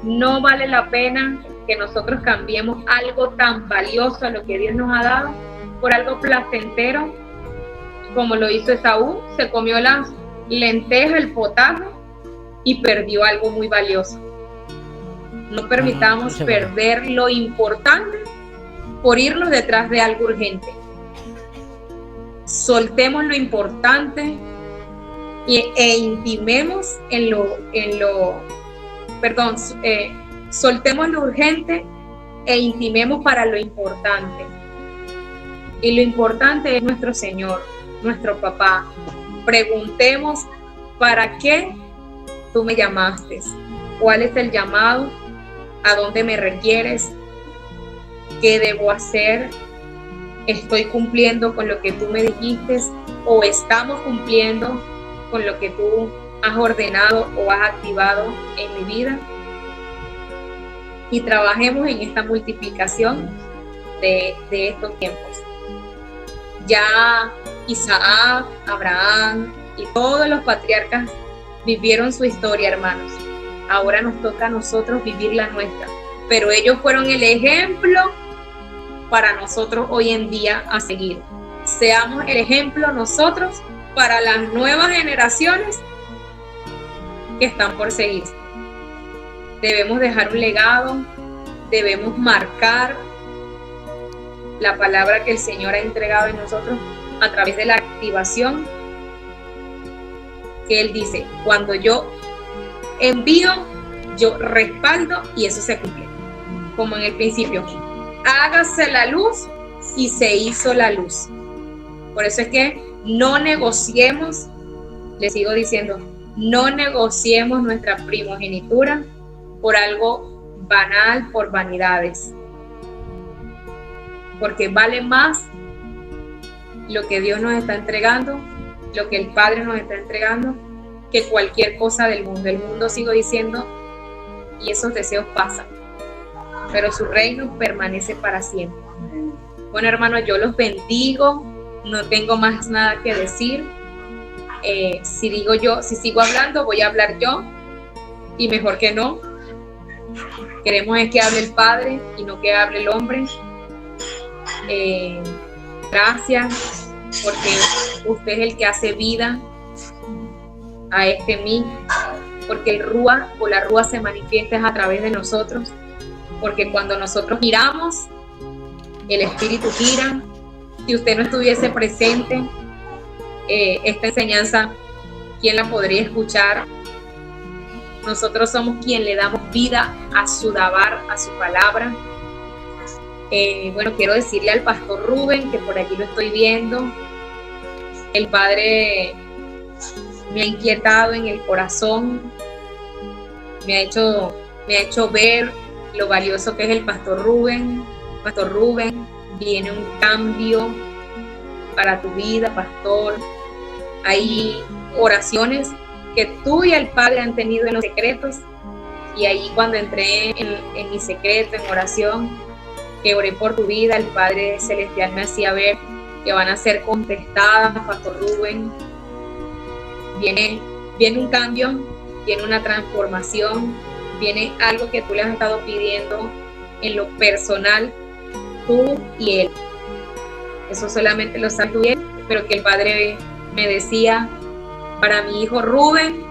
No vale la pena que nosotros cambiemos algo tan valioso a lo que Dios nos ha dado por algo placentero, como lo hizo Esaú. Se comió las lentejas, el potaje, y perdió algo muy valioso. No permitamos perder lo importante por irnos detrás de algo urgente. Soltemos lo importante e intimemos soltemos lo urgente e intimemos para lo importante. Y lo importante es nuestro Señor, nuestro papá. Preguntemos, ¿para qué tú me llamaste? ¿Cuál es el llamado? ¿A dónde me requieres? ¿Qué debo hacer? ¿Estoy cumpliendo con lo que tú me dijiste? ¿O estamos cumpliendo con lo que tú has ordenado o has activado en mi vida? Y trabajemos en esta multiplicación de estos tiempos. Ya Isaac, Abraham y todos los patriarcas vivieron su historia, hermanos. Ahora nos toca a nosotros vivir la nuestra. Pero ellos fueron el ejemplo para nosotros hoy en día a seguir. Seamos el ejemplo nosotros para las nuevas generaciones que están por seguir. Debemos dejar un legado, debemos marcar la palabra que el Señor ha entregado en nosotros a través de la activación que Él dice, cuando yo envío, yo respaldo y eso se cumple. Como en el principio, hágase la luz y se hizo la luz. Por eso es que no negociemos, les sigo diciendo, no negociemos nuestra primogenitura por algo banal, por vanidades. Porque vale más lo que Dios nos está entregando, lo que el Padre nos está entregando, que cualquier cosa del mundo. El mundo, sigo diciendo, y esos deseos pasan, pero su reino permanece para siempre. Bueno, hermanos, yo los bendigo, no tengo más nada que decir. Si sigo hablando, voy a hablar yo, y mejor que no. Queremos es que hable el Padre y no que hable el hombre. Gracias, porque usted es el que hace vida a mí, porque el Rúa o la Rúa se manifiesta a través de nosotros, porque cuando nosotros giramos, el Espíritu gira. Si usted no estuviese presente, esta enseñanza, ¿quién la podría escuchar? Nosotros somos quien le damos vida a su dabar, a su palabra. Bueno, quiero decirle al pastor Rubén, que por aquí lo estoy viendo, el Padre me ha inquietado en el corazón, me ha hecho ver lo valioso que es el pastor Rubén. Pastor Rubén, viene un cambio para tu vida, pastor. Hay oraciones que tú y el Padre han tenido en los secretos, y ahí cuando entré en mi secreto, en oración, que oré por tu vida, el Padre Celestial me hacía ver que van a ser contestadas, pastor Rubén. Viene un cambio, viene una transformación, viene algo que tú le has estado pidiendo en lo personal, tú y él. Eso solamente lo sabes tú y él, pero que el Padre me decía, para mi hijo Rubén,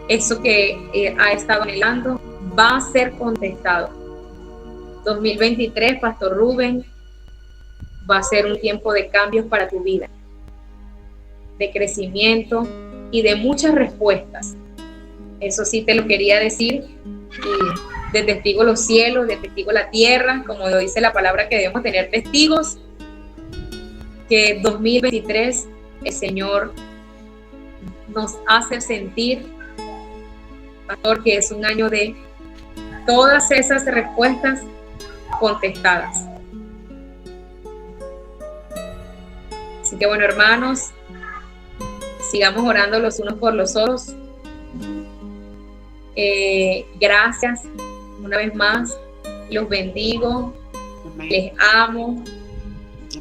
eso que ha estado anhelando va a ser contestado. 2023, pastor Rubén, va a ser un tiempo de cambios para tu vida, de crecimiento y de muchas respuestas. Eso sí te lo quería decir, y de testigo los cielos, de testigo la tierra, como lo dice la palabra, que debemos tener testigos, que 2023 el Señor nos hace sentir, pastor, que es un año de todas esas respuestas contestadas. Así que bueno, hermanos, sigamos orando los unos por los otros. Gracias una vez más, los bendigo. Amén. Les amo.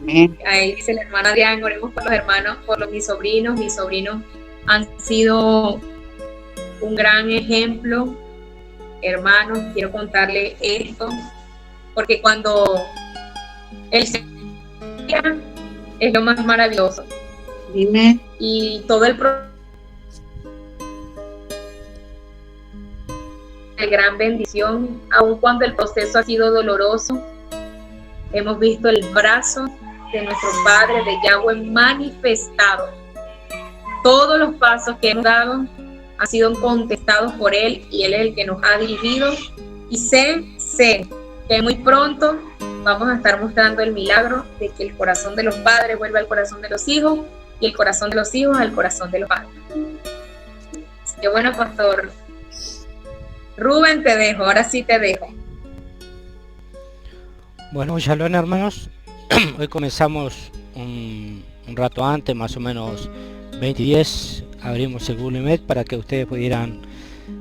Amén. Ahí dice la hermana Adrián, oremos por los hermanos, por mis sobrinos. Mis sobrinos han sido un gran ejemplo. Hermanos, quiero contarle esto, porque cuando el Señor es lo más maravilloso. Dime. Y todo el de gran bendición, aun cuando el proceso ha sido doloroso. Hemos visto el brazo de nuestro Padre, de Yahweh, manifestado. Todos los pasos que hemos dado han sido contestados por Él, y Él es el que nos ha dirigido. Y sé que muy pronto vamos a estar mostrando el milagro de que el corazón de los padres vuelva al corazón de los hijos, y el corazón de los hijos al corazón de los padres. Qué bueno, pastor Rubén, te dejo, ahora sí te dejo. Bueno, shalom, hermanos. Hoy comenzamos un rato antes, más o menos 20:10, abrimos el Google Meet para que ustedes pudieran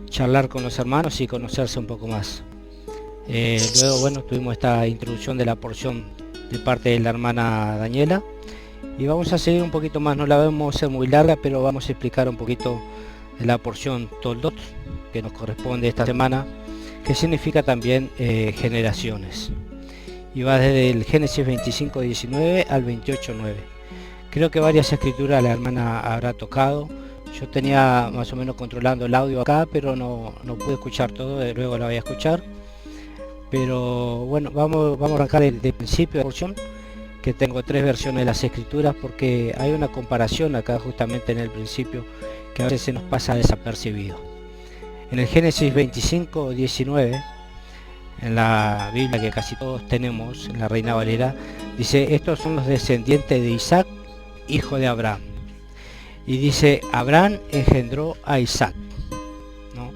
charlar con los hermanos y conocerse un poco más. Luego, bueno, tuvimos esta introducción de la porción de parte de la hermana Daniela, y vamos a seguir un poquito más. No la vamos a hacer muy larga, pero vamos a explicar un poquito de la porción Toldot que nos corresponde esta semana, que significa también generaciones, y va desde el Génesis 25:19 al 28:9. Creo que varias escrituras la hermana habrá tocado. Yo tenía más o menos controlando el audio acá, pero no pude escuchar todo, luego la voy a escuchar. Pero bueno, vamos a arrancar del principio de la porción, que tengo 3 versiones de las escrituras, porque hay una comparación acá justamente en el principio que a veces se nos pasa desapercibido. En el Génesis 25:19, en la Biblia que casi todos tenemos, en la Reina Valera, dice: estos son los descendientes de Isaac, hijo de Abraham. Y dice: Abraham engendró a Isaac, ¿no?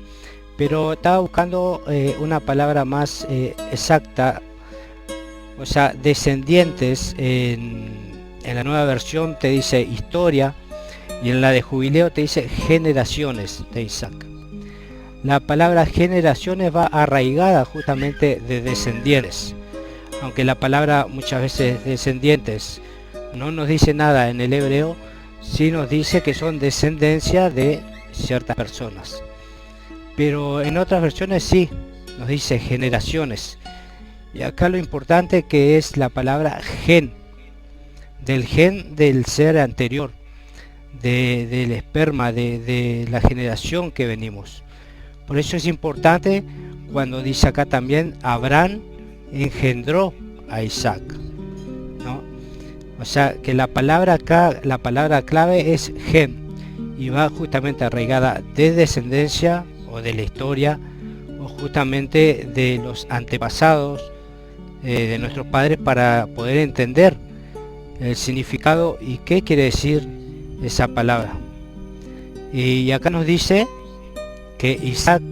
Pero estaba buscando una palabra más exacta, o sea, descendientes. En la nueva versión te dice historia, y en la de Jubileo te dice generaciones de Isaac. La palabra generaciones va arraigada justamente de descendientes, aunque la palabra muchas veces descendientes no nos dice nada en el hebreo, sí nos dice que son descendencia de ciertas personas. Pero en otras versiones sí nos dice generaciones. Y acá lo importante que es la palabra gen, del ser anterior, del esperma, de la generación que venimos. Por eso es importante cuando dice acá también: Abraham engendró a Isaac, ¿no? O sea que la palabra acá, la palabra clave es gen, y va justamente arraigada de descendencia o de la historia, o justamente de los antepasados de nuestros padres, para poder entender el significado y qué quiere decir esa palabra. Y acá nos dice que Isaac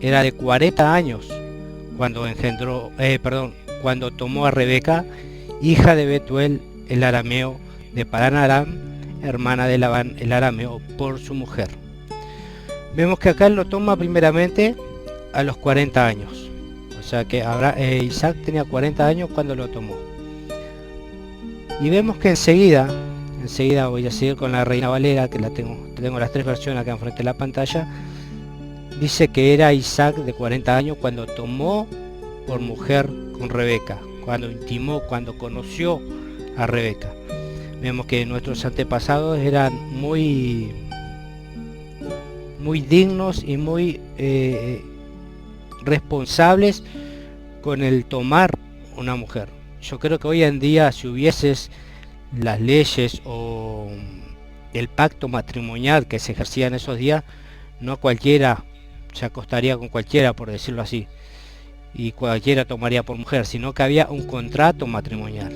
era de 40 años cuando cuando tomó a Rebeca, hija de Betuel el arameo, de Padán Aram, hermana de Labán el arameo, por su mujer. Vemos que acá él lo toma primeramente a los 40 años. O sea que Isaac tenía 40 años cuando lo tomó. Y vemos que enseguida voy a seguir con la Reina Valera, que tengo las 3 versiones acá enfrente de la pantalla. Dice que era Isaac de 40 años cuando tomó por mujer con Rebeca, cuando intimó, cuando conoció a Rebeca. Vemos que nuestros antepasados eran muy dignos y muy responsables con el tomar una mujer. Yo creo que hoy en día, si hubieses las leyes o el pacto matrimonial que se ejercía en esos días, no cualquiera se acostaría con cualquiera, por decirlo así, y cualquiera tomaría por mujer, sino que había un contrato matrimonial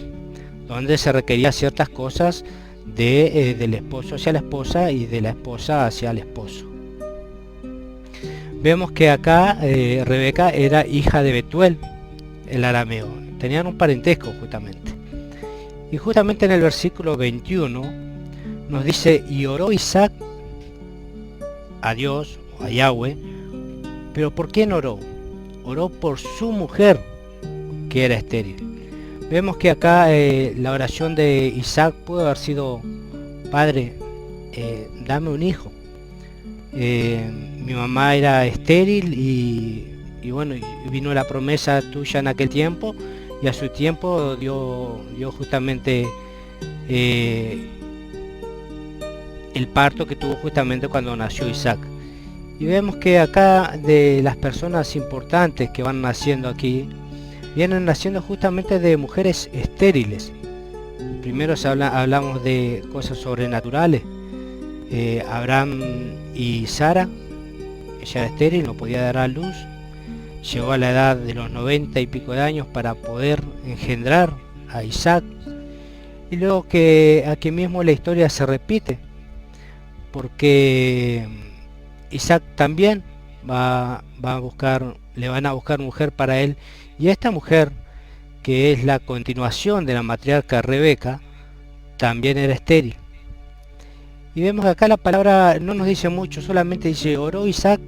donde se requería ciertas cosas del esposo hacia la esposa y de la esposa hacia el esposo. Vemos que acá Rebeca era hija de Betuel el arameo, tenían un parentesco justamente. Y justamente en el versículo 21 nos dice: y oró Isaac a Dios, o a Yahweh. ¿Pero por quién oró? Oró por su mujer, que era estéril. Vemos que acá la oración de Isaac pudo haber sido: Padre, dame un hijo. Mi mamá era estéril y bueno, vino la promesa tuya en aquel tiempo, y a su tiempo dio justamente el parto que tuvo justamente cuando nació Isaac. Y vemos que acá de las personas importantes que van naciendo aquí, vienen naciendo justamente de mujeres estériles. Primero hablamos de cosas sobrenaturales. Abraham y Sara, ella era estéril, no podía dar a luz, llegó a la edad de los 90 y pico de años para poder engendrar a Isaac. Y luego que aquí mismo la historia se repite, porque Isaac también le van a buscar mujer para él, y esta mujer, que es la continuación de la matriarca Rebeca, también era estéril. Y vemos que acá la palabra no nos dice mucho, solamente dice: oró Isaac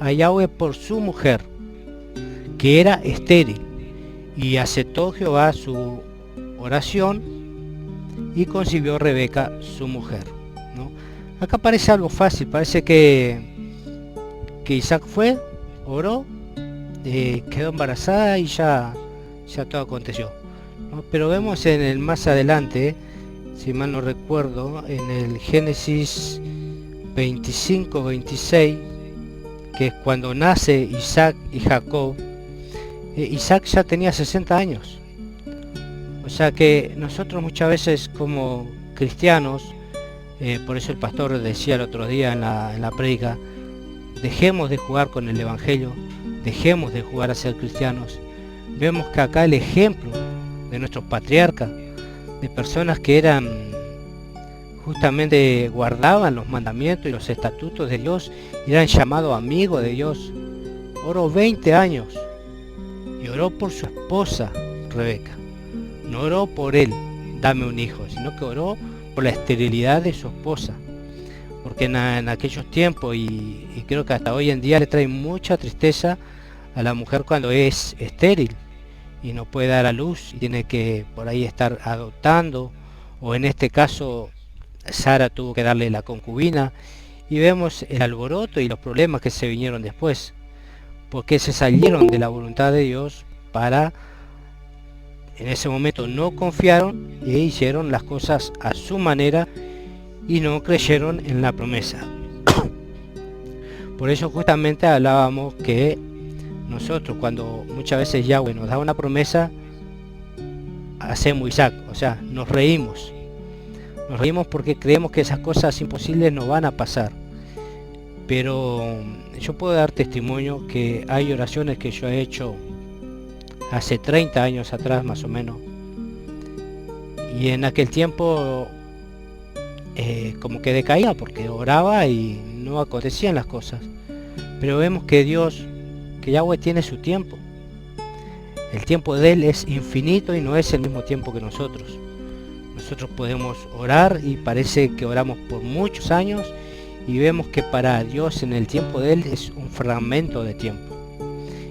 a Yahweh por su mujer, que era estéril, y aceptó Jehová su oración y concibió Rebeca su mujer, ¿no? Acá parece algo fácil, parece que Isaac fue, oró, quedó embarazada y ya todo aconteció, ¿no? Pero vemos en el más adelante, si mal no recuerdo, en el Génesis 25-26, que es cuando nace Isaac y Jacob, Isaac ya tenía 60 años. O sea que nosotros muchas veces como cristianos, por eso el pastor decía el otro día en la prédica, dejemos de jugar con el evangelio, dejemos de jugar a ser cristianos. Vemos que acá el ejemplo de nuestros patriarcas, de personas que eran justamente guardaban los mandamientos y los estatutos de Dios, y eran llamados amigos de Dios. Oró 20 años y oró por su esposa Rebeca. No oró por él, dame un hijo, sino que oró por la esterilidad de su esposa, porque en aquellos tiempos, y creo que hasta hoy en día, le trae mucha tristeza a la mujer cuando es estéril y no puede dar a luz y tiene que por ahí estar adoptando, o en este caso Sara tuvo que darle la concubina, y vemos el alboroto y los problemas que se vinieron después, porque se salieron de la voluntad de Dios en ese momento no confiaron e hicieron las cosas a su manera y no creyeron en la promesa. Por eso justamente hablábamos que nosotros, cuando muchas veces Yahweh nos da una promesa, hacemos Isaac, o sea, nos reímos porque creemos que esas cosas imposibles no van a pasar. Pero yo puedo dar testimonio que hay oraciones que yo he hecho hace 30 años atrás más o menos, y en aquel tiempo como que decaía porque oraba y no acontecían las cosas. Pero vemos que Yahweh tiene su tiempo. El tiempo de él es infinito y no es el mismo tiempo que nosotros. Nosotros podemos orar y parece que oramos por muchos años, y vemos que para Dios en el tiempo de él es un fragmento de tiempo,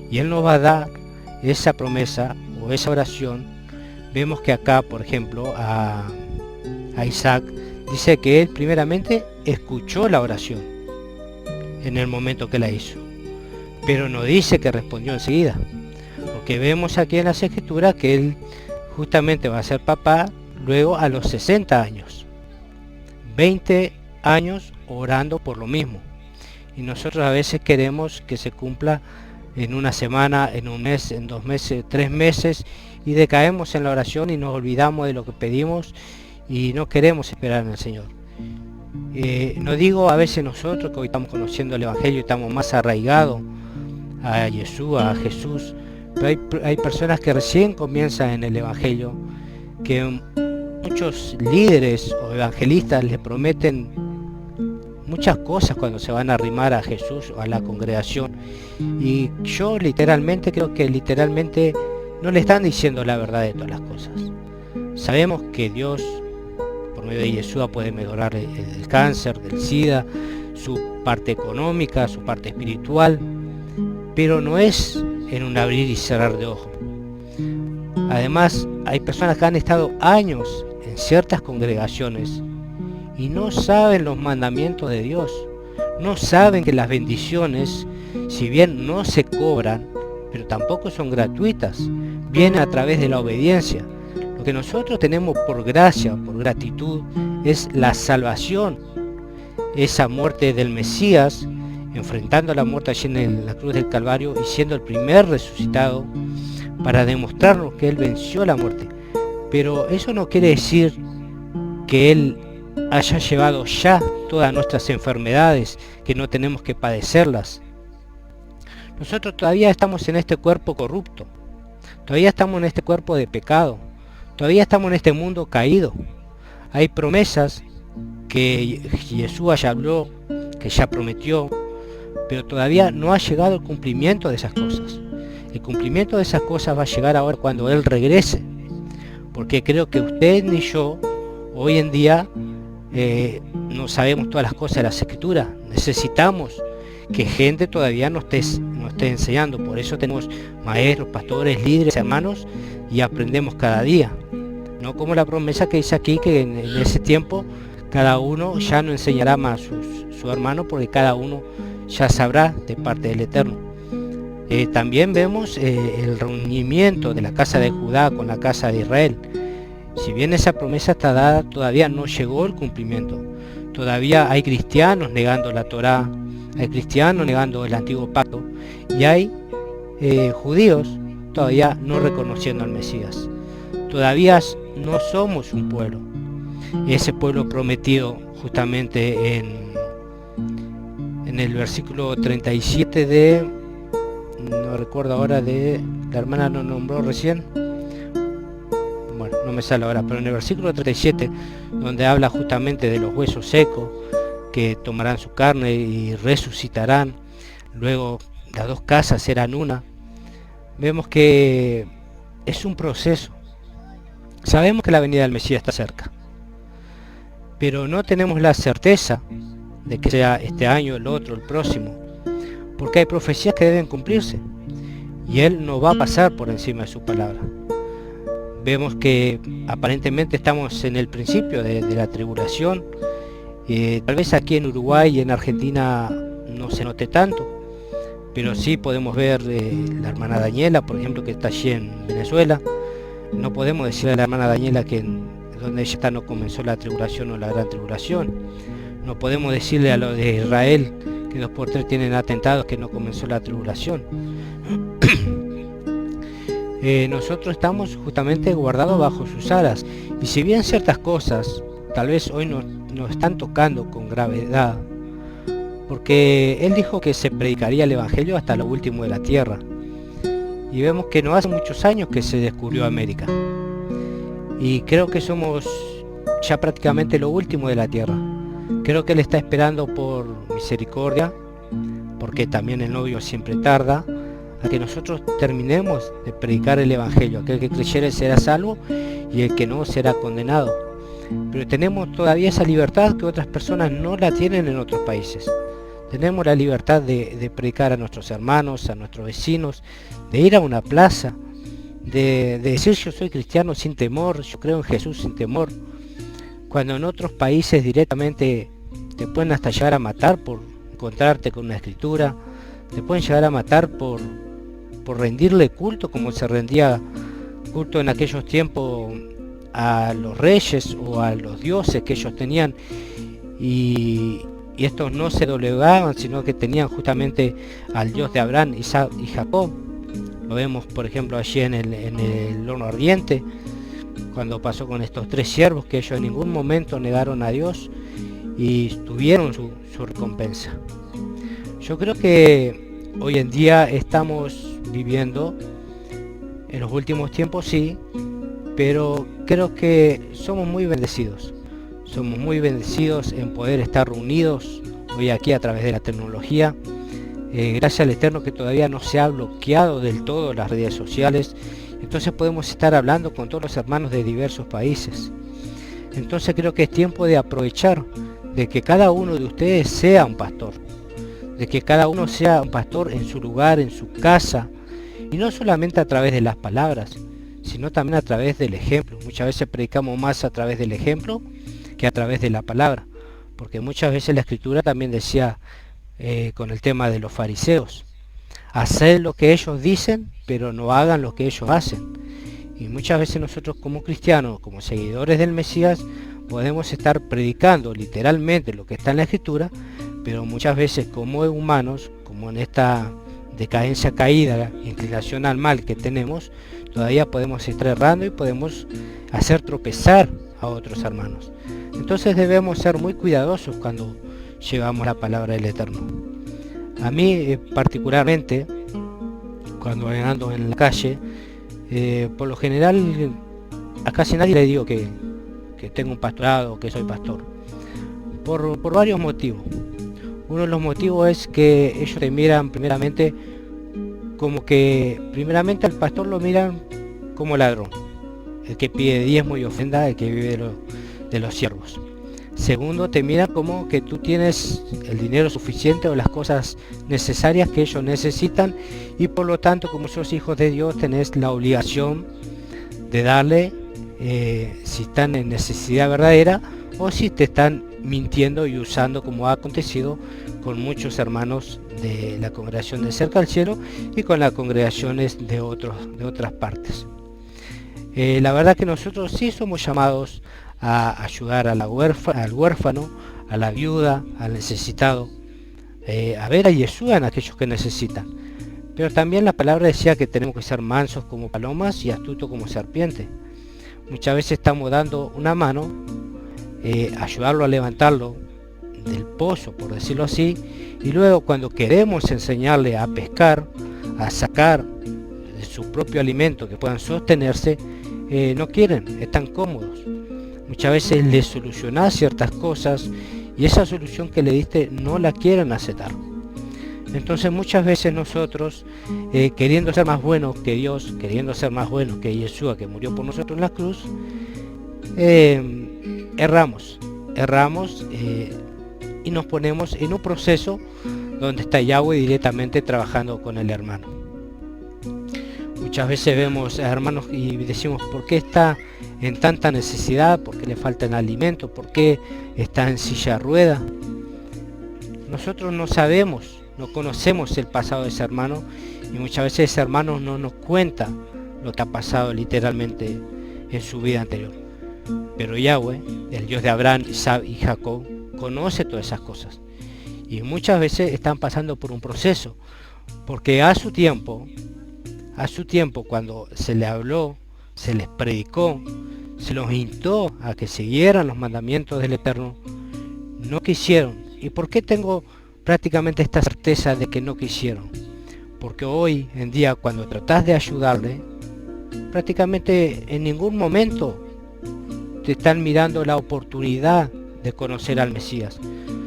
y él nos va a dar esa promesa o esa oración. Vemos que acá, por ejemplo, a Isaac dice que él primeramente escuchó la oración en el momento que la hizo, pero no dice que respondió enseguida, porque vemos aquí en las escrituras que él justamente va a ser papá luego a los 60 años, 20 años orando por lo mismo. Y nosotros a veces queremos que se cumpla en una semana, en un mes, en 2 meses, 3 meses, y decaemos en la oración y nos olvidamos de lo que pedimos y no queremos esperar en el Señor. No digo a veces nosotros que hoy estamos conociendo el Evangelio y estamos más arraigados a Yeshua, a Jesús, pero hay personas que recién comienzan en el Evangelio, que muchos líderes o evangelistas les prometen muchas cosas cuando se van a arrimar a Jesús o a la congregación, y yo creo que literalmente no le están diciendo la verdad de todas las cosas. Sabemos que Dios por medio de Yeshua puede mejorar el cáncer, del SIDA, su parte económica, su parte espiritual, pero no es en un abrir y cerrar de ojos. Además, hay personas que han estado años en ciertas congregaciones y no saben los mandamientos de Dios, no saben que las bendiciones, si bien no se cobran, pero tampoco son gratuitas, vienen a través de la obediencia. Lo que nosotros tenemos por gracia, por gratitud, es la salvación, esa muerte del Mesías, enfrentando la muerte allí en la cruz del Calvario y siendo el primer resucitado para demostrarnos que Él venció la muerte. Pero eso no quiere decir que Él haya llevado ya todas nuestras enfermedades, que no tenemos que padecerlas. Nosotros todavía estamos en este cuerpo corrupto, todavía estamos en este cuerpo de pecado, todavía estamos en este mundo caído. Hay promesas que Jesús ya habló, que ya prometió, pero todavía no ha llegado el cumplimiento de esas cosas. El cumplimiento de esas cosas va a llegar ahora cuando Él regrese, porque creo que usted ni yo hoy en día no sabemos todas las cosas de las Escrituras. Necesitamos que gente todavía nos esté enseñando. Por eso tenemos maestros, pastores, líderes, hermanos, y aprendemos cada día. No como la promesa que dice aquí, que en ese tiempo cada uno ya no enseñará más a su hermano, porque cada uno ya sabrá de parte del Eterno. También vemos el reunimiento de la casa de Judá con la casa de Israel. Si bien esa promesa está dada, todavía no llegó el cumplimiento. Todavía hay cristianos negando la Torá, hay cristianos negando el antiguo pacto, y hay judíos todavía no reconociendo al Mesías. Todavía no somos un pueblo, ese pueblo prometido justamente en el versículo 37 de, no recuerdo ahora, de la hermana lo nombró recién, bueno, no me sale ahora, pero en el versículo 37, donde habla justamente de los huesos secos, que tomarán su carne y resucitarán, luego las dos casas serán una, vemos que es un proceso. Sabemos que la venida del Mesías está cerca, pero no tenemos la certeza de que sea este año, el otro, el próximo, porque hay profecías que deben cumplirse, y Él no va a pasar por encima de su palabra. Vemos que aparentemente estamos en el principio de la tribulación. Tal vez aquí en Uruguay y en Argentina no se note tanto, pero sí podemos ver la hermana Daniela, por ejemplo, que está allí en Venezuela. No podemos decirle a la hermana Daniela que donde ella está no comenzó la tribulación o la gran tribulación. No podemos decirle a los de Israel que 2x3 tienen atentados que no comenzó la tribulación. Nosotros estamos justamente guardados bajo sus alas, y si bien ciertas cosas tal vez hoy nos están tocando con gravedad, porque Él dijo que se predicaría el Evangelio hasta lo último de la tierra, y vemos que no hace muchos años que se descubrió América, y creo que somos ya prácticamente lo último de la tierra. Creo que Él está esperando por misericordia, porque también el novio siempre tarda, a que nosotros terminemos de predicar el Evangelio. Aquel que creyere será salvo, y el que no será condenado. Pero tenemos todavía esa libertad que otras personas no la tienen en otros países. Tenemos la libertad de predicar a nuestros hermanos, a nuestros vecinos, de ir a una plaza, de decir yo soy cristiano sin temor, yo creo en Jesús sin temor, cuando en otros países directamente te pueden hasta llegar a matar por encontrarte con una escritura, te pueden llegar a matar por rendirle culto, como se rendía culto en aquellos tiempos a los reyes o a los dioses que ellos tenían, y estos no se doblegaban, sino que tenían justamente al Dios de Abraham, Isaac y Jacob. Lo vemos por ejemplo allí en el horno ardiente, cuando pasó con estos 3 siervos, que ellos en ningún momento negaron a Dios y tuvieron su recompensa. Yo creo que hoy en día estamos viviendo en los últimos tiempos, sí, pero creo que somos muy bendecidos. Somos muy bendecidos en poder estar reunidos hoy aquí a través de la tecnología. Gracias al Eterno que todavía no se ha bloqueado del todo las redes sociales. Entonces podemos estar hablando con todos los hermanos de diversos países. Entonces creo que es tiempo de aprovechar de que cada uno de ustedes sea un pastor. De que cada uno sea un pastor en su lugar, en su casa. Y no solamente a través de las palabras, sino también a través del ejemplo. Muchas veces predicamos más a través del ejemplo que a través de la palabra. Porque muchas veces la Escritura también decía con el tema de los fariseos: hacer lo que ellos dicen, pero no hagan lo que ellos hacen. Y muchas veces nosotros como cristianos, como seguidores del Mesías, podemos estar predicando literalmente lo que está en la Escritura, pero muchas veces como humanos, como en esta decadencia caída, inclinación al mal que tenemos, todavía podemos estar errando y podemos hacer tropezar a otros hermanos. Entonces debemos ser muy cuidadosos cuando llevamos la palabra del Eterno. A mí particularmente, cuando ando en la calle, por lo general a casi nadie le digo que tengo un pastorado, que soy pastor, por varios motivos. Uno de los motivos es que ellos te miran primeramente al pastor lo miran como ladrón, el que pide diezmo y ofrenda, el que vive de los siervos. Segundo, te miran como que tú tienes el dinero suficiente o las cosas necesarias que ellos necesitan, y por lo tanto, como sos hijos de Dios, tenés la obligación de darle, si están en necesidad verdadera o si te están mintiendo y usando, como ha acontecido con muchos hermanos de la congregación de Cerca al Cielo y con las congregaciones de otras partes. La verdad que nosotros sí somos llamados a ayudar al huérfano, a la viuda, al necesitado, a ver a Yeshua en aquellos que necesitan. Pero también la palabra decía que tenemos que ser mansos como palomas y astutos como serpientes. Muchas veces estamos dando una mano, ayudarlo a levantarlo del pozo, por decirlo así, y luego cuando queremos enseñarle a pescar, a sacar de su propio alimento, que puedan sostenerse, no quieren, están cómodos. Muchas veces les solucionás ciertas cosas y esa solución que le diste no la quieren aceptar. Entonces muchas veces nosotros, queriendo ser más buenos que Dios, queriendo ser más buenos que Yeshua, que murió por nosotros en la cruz, erramos y nos ponemos en un proceso donde está Yahweh directamente trabajando con el hermano. Muchas veces vemos a hermanos y decimos, ¿por qué está en tanta necesidad? ¿Por qué le faltan alimentos? ¿Por qué está en silla de ruedas? Nosotros no sabemos, no conocemos el pasado de ese hermano, y muchas veces ese hermano no nos cuenta lo que ha pasado literalmente en su vida anterior. Pero Yahweh, el Dios de Abraham, Isaac y Jacob, conoce todas esas cosas. Y muchas veces están pasando por un proceso, porque a su tiempo, cuando se le habló, se les predicó, se los instó a que siguieran los mandamientos del Eterno, no quisieron. ¿Y por qué tengo prácticamente esta certeza de que no quisieron? Porque hoy en día, cuando tratás de ayudarle, prácticamente en ningún momento te están mirando la oportunidad de conocer al Mesías.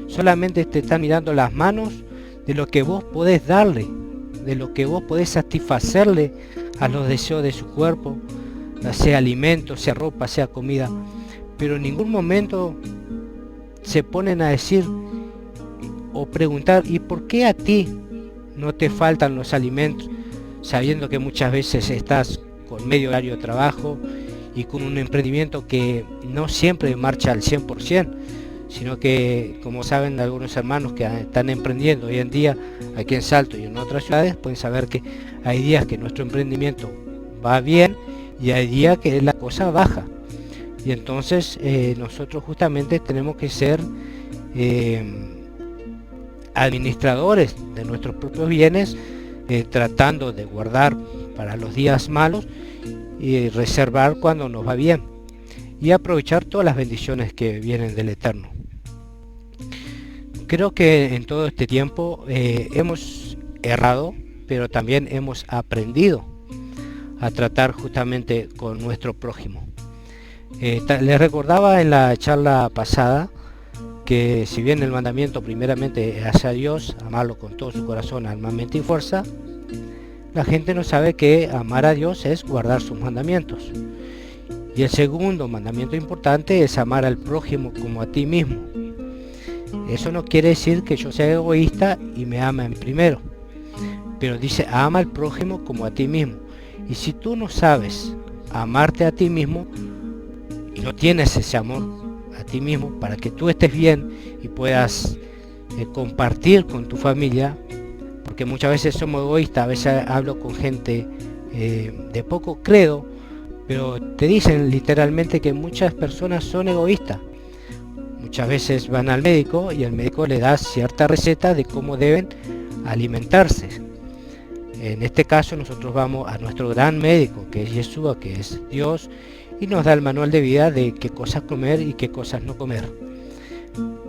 Solamente te están mirando las manos de lo que vos podés darle, de lo que vos podés satisfacerle a los deseos de su cuerpo, sea alimento, sea ropa, sea comida. Pero en ningún momento se ponen a decir o preguntar, ¿y por qué a ti no te faltan los alimentos? Sabiendo que muchas veces estás con medio horario de trabajo y con un emprendimiento que no siempre marcha al 100%, sino que, como saben algunos hermanos que están emprendiendo hoy en día aquí en Salto y en otras ciudades, pueden saber que hay días que nuestro emprendimiento va bien y hay días que la cosa baja. Y entonces nosotros justamente tenemos que ser administradores de nuestros propios bienes, tratando de guardar para los días malos y reservar cuando nos va bien y aprovechar todas las bendiciones que vienen del Eterno. Creo que en todo este tiempo hemos errado, pero también hemos aprendido a tratar justamente con nuestro prójimo. Les recordaba en la charla pasada que si bien el mandamiento primeramente es hacia Dios, amarlo con todo su corazón, alma, mente y fuerza, la gente no sabe que amar a Dios es guardar sus mandamientos. Y el segundo mandamiento importante es amar al prójimo como a ti mismo. Eso no quiere decir que yo sea egoísta y me ame primero, pero dice ama al prójimo como a ti mismo. Y si tú no sabes amarte a ti mismo y no tienes ese amor a ti mismo para que tú estés bien y puedas compartir con tu familia, porque muchas veces somos egoístas. A veces hablo con gente de poco credo, pero te dicen literalmente que muchas personas son egoístas. Muchas veces van al médico y el médico le da cierta receta de cómo deben alimentarse. En este caso nosotros vamos a nuestro gran médico, que es Yeshua, que es Dios, y nos da el manual de vida de qué cosas comer y qué cosas no comer.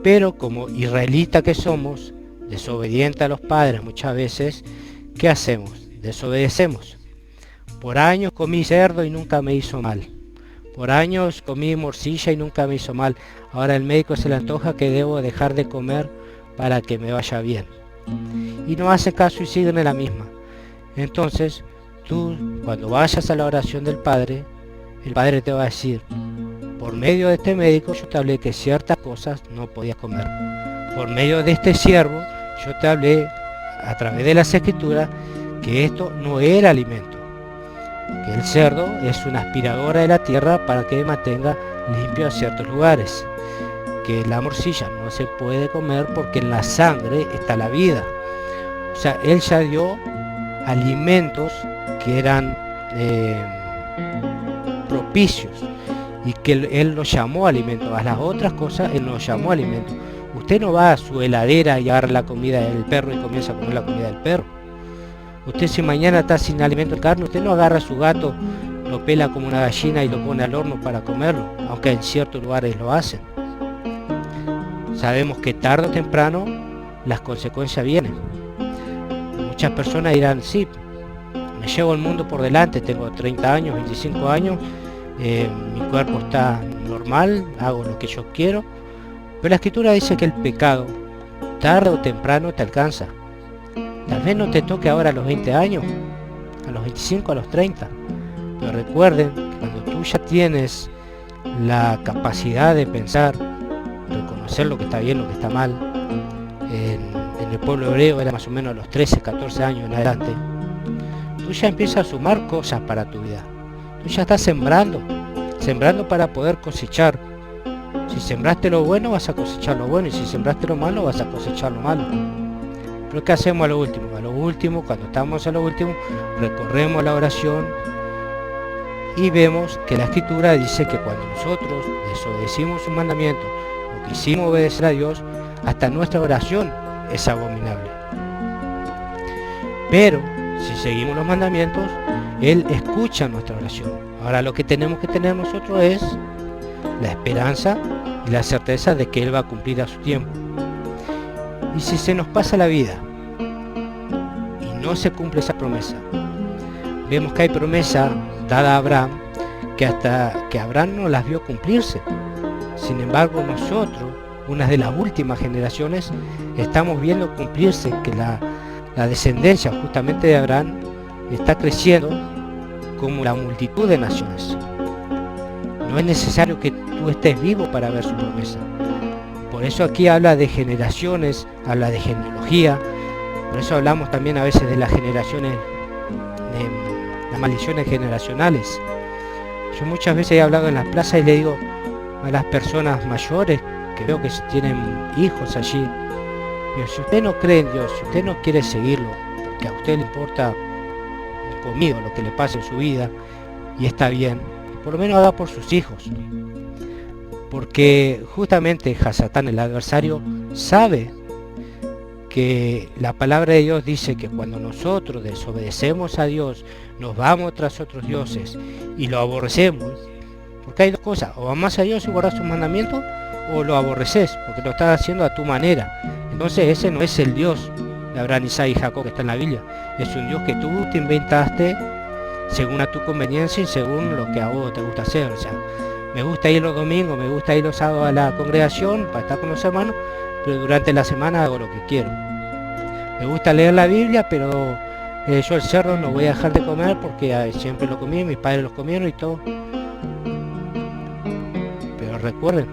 Pero como israelita que somos, desobediente a los padres muchas veces, ¿qué hacemos? Desobedecemos. Por años comí cerdo y nunca me hizo mal. Por años comí morcilla y nunca me hizo mal. Ahora el médico se le antoja que debo dejar de comer para que me vaya bien. Y no hace caso y siguen en la misma. Entonces, tú cuando vayas a la oración del Padre, el Padre te va a decir, por medio de este médico yo te hablé que ciertas cosas no podías comer. Por medio de este siervo yo te hablé a través de las Escrituras que esto no era alimento. Que el cerdo es una aspiradora de la tierra para que mantenga limpio ciertos lugares. Que la morcilla no se puede comer porque en la sangre está la vida. O sea, él ya dio alimentos que eran propicios y que él los llamó alimentos. A las otras cosas él los llamó alimentos. Usted no va a su heladera y agarra la comida del perro y comienza a comer la comida del perro. Usted si mañana está sin alimento de carne, usted no agarra a su gato, lo pela como una gallina y lo pone al horno para comerlo, aunque en ciertos lugares lo hacen. Sabemos que tarde o temprano las consecuencias vienen. Muchas personas dirán, sí, me llevo el mundo por delante, tengo 30 años, 25 años, mi cuerpo está normal, hago lo que yo quiero, pero la Escritura dice que el pecado tarde o temprano te alcanza. Tal vez no te toque ahora a los 20 años, a los 25, a los 30, pero recuerden que cuando tú ya tienes la capacidad de pensar, reconocer lo que está bien, lo que está mal, en el pueblo hebreo era más o menos a los 13, 14 años en adelante, tú ya empiezas a sumar cosas para tu vida. Tú ya estás sembrando para poder cosechar. Si sembraste lo bueno, vas a cosechar lo bueno, y si sembraste lo malo, vas a cosechar lo malo. Pero ¿qué hacemos a lo último? A lo último, cuando estamos a lo último, recorremos la oración y vemos que la Escritura dice que cuando nosotros desobedecimos un mandamiento, o quisimos obedecer a Dios, hasta nuestra oración es abominable. Pero si seguimos los mandamientos, Él escucha nuestra oración. Ahora lo que tenemos que tener nosotros es la esperanza y la certeza de que Él va a cumplir a su tiempo. Y si se nos pasa la vida y no se cumple esa promesa, vemos que hay promesa dada a Abraham que hasta que Abraham no las vio cumplirse. Sin embargo, nosotros, una de las últimas generaciones, estamos viendo cumplirse que la descendencia justamente de Abraham está creciendo como la multitud de naciones. No es necesario que tú estés vivo para ver su promesa. Por eso aquí habla de generaciones, habla de genealogía. Por eso hablamos también a veces de las generaciones, de las maldiciones generacionales. Yo muchas veces he hablado en las plazas y le digo a las personas mayores que veo que tienen hijos allí, digo, si usted no cree en Dios, si usted no quiere seguirlo, porque a usted le importa conmigo lo que le pase en su vida y está bien, por lo menos haga por sus hijos, porque justamente Hasatán, el adversario, sabe que la palabra de Dios dice que cuando nosotros desobedecemos a Dios, nos vamos tras otros dioses y lo aborrecemos, porque hay dos cosas: o amas a Dios y guardas sus mandamientos, o lo aborreces porque lo estás haciendo a tu manera. Entonces ese no es el Dios de Abraham, Isaac y Jacob que está en la Biblia. Es un Dios que tú te inventaste según a tu conveniencia y según lo que a vos te gusta hacer. O sea, me gusta ir los domingos, me gusta ir los sábados a la congregación para estar con los hermanos, pero durante la semana hago lo que quiero. Me gusta leer la Biblia, pero yo el cerdo no voy a dejar de comer porque siempre lo comí, mis padres lo comieron y todo. Pero recuerden,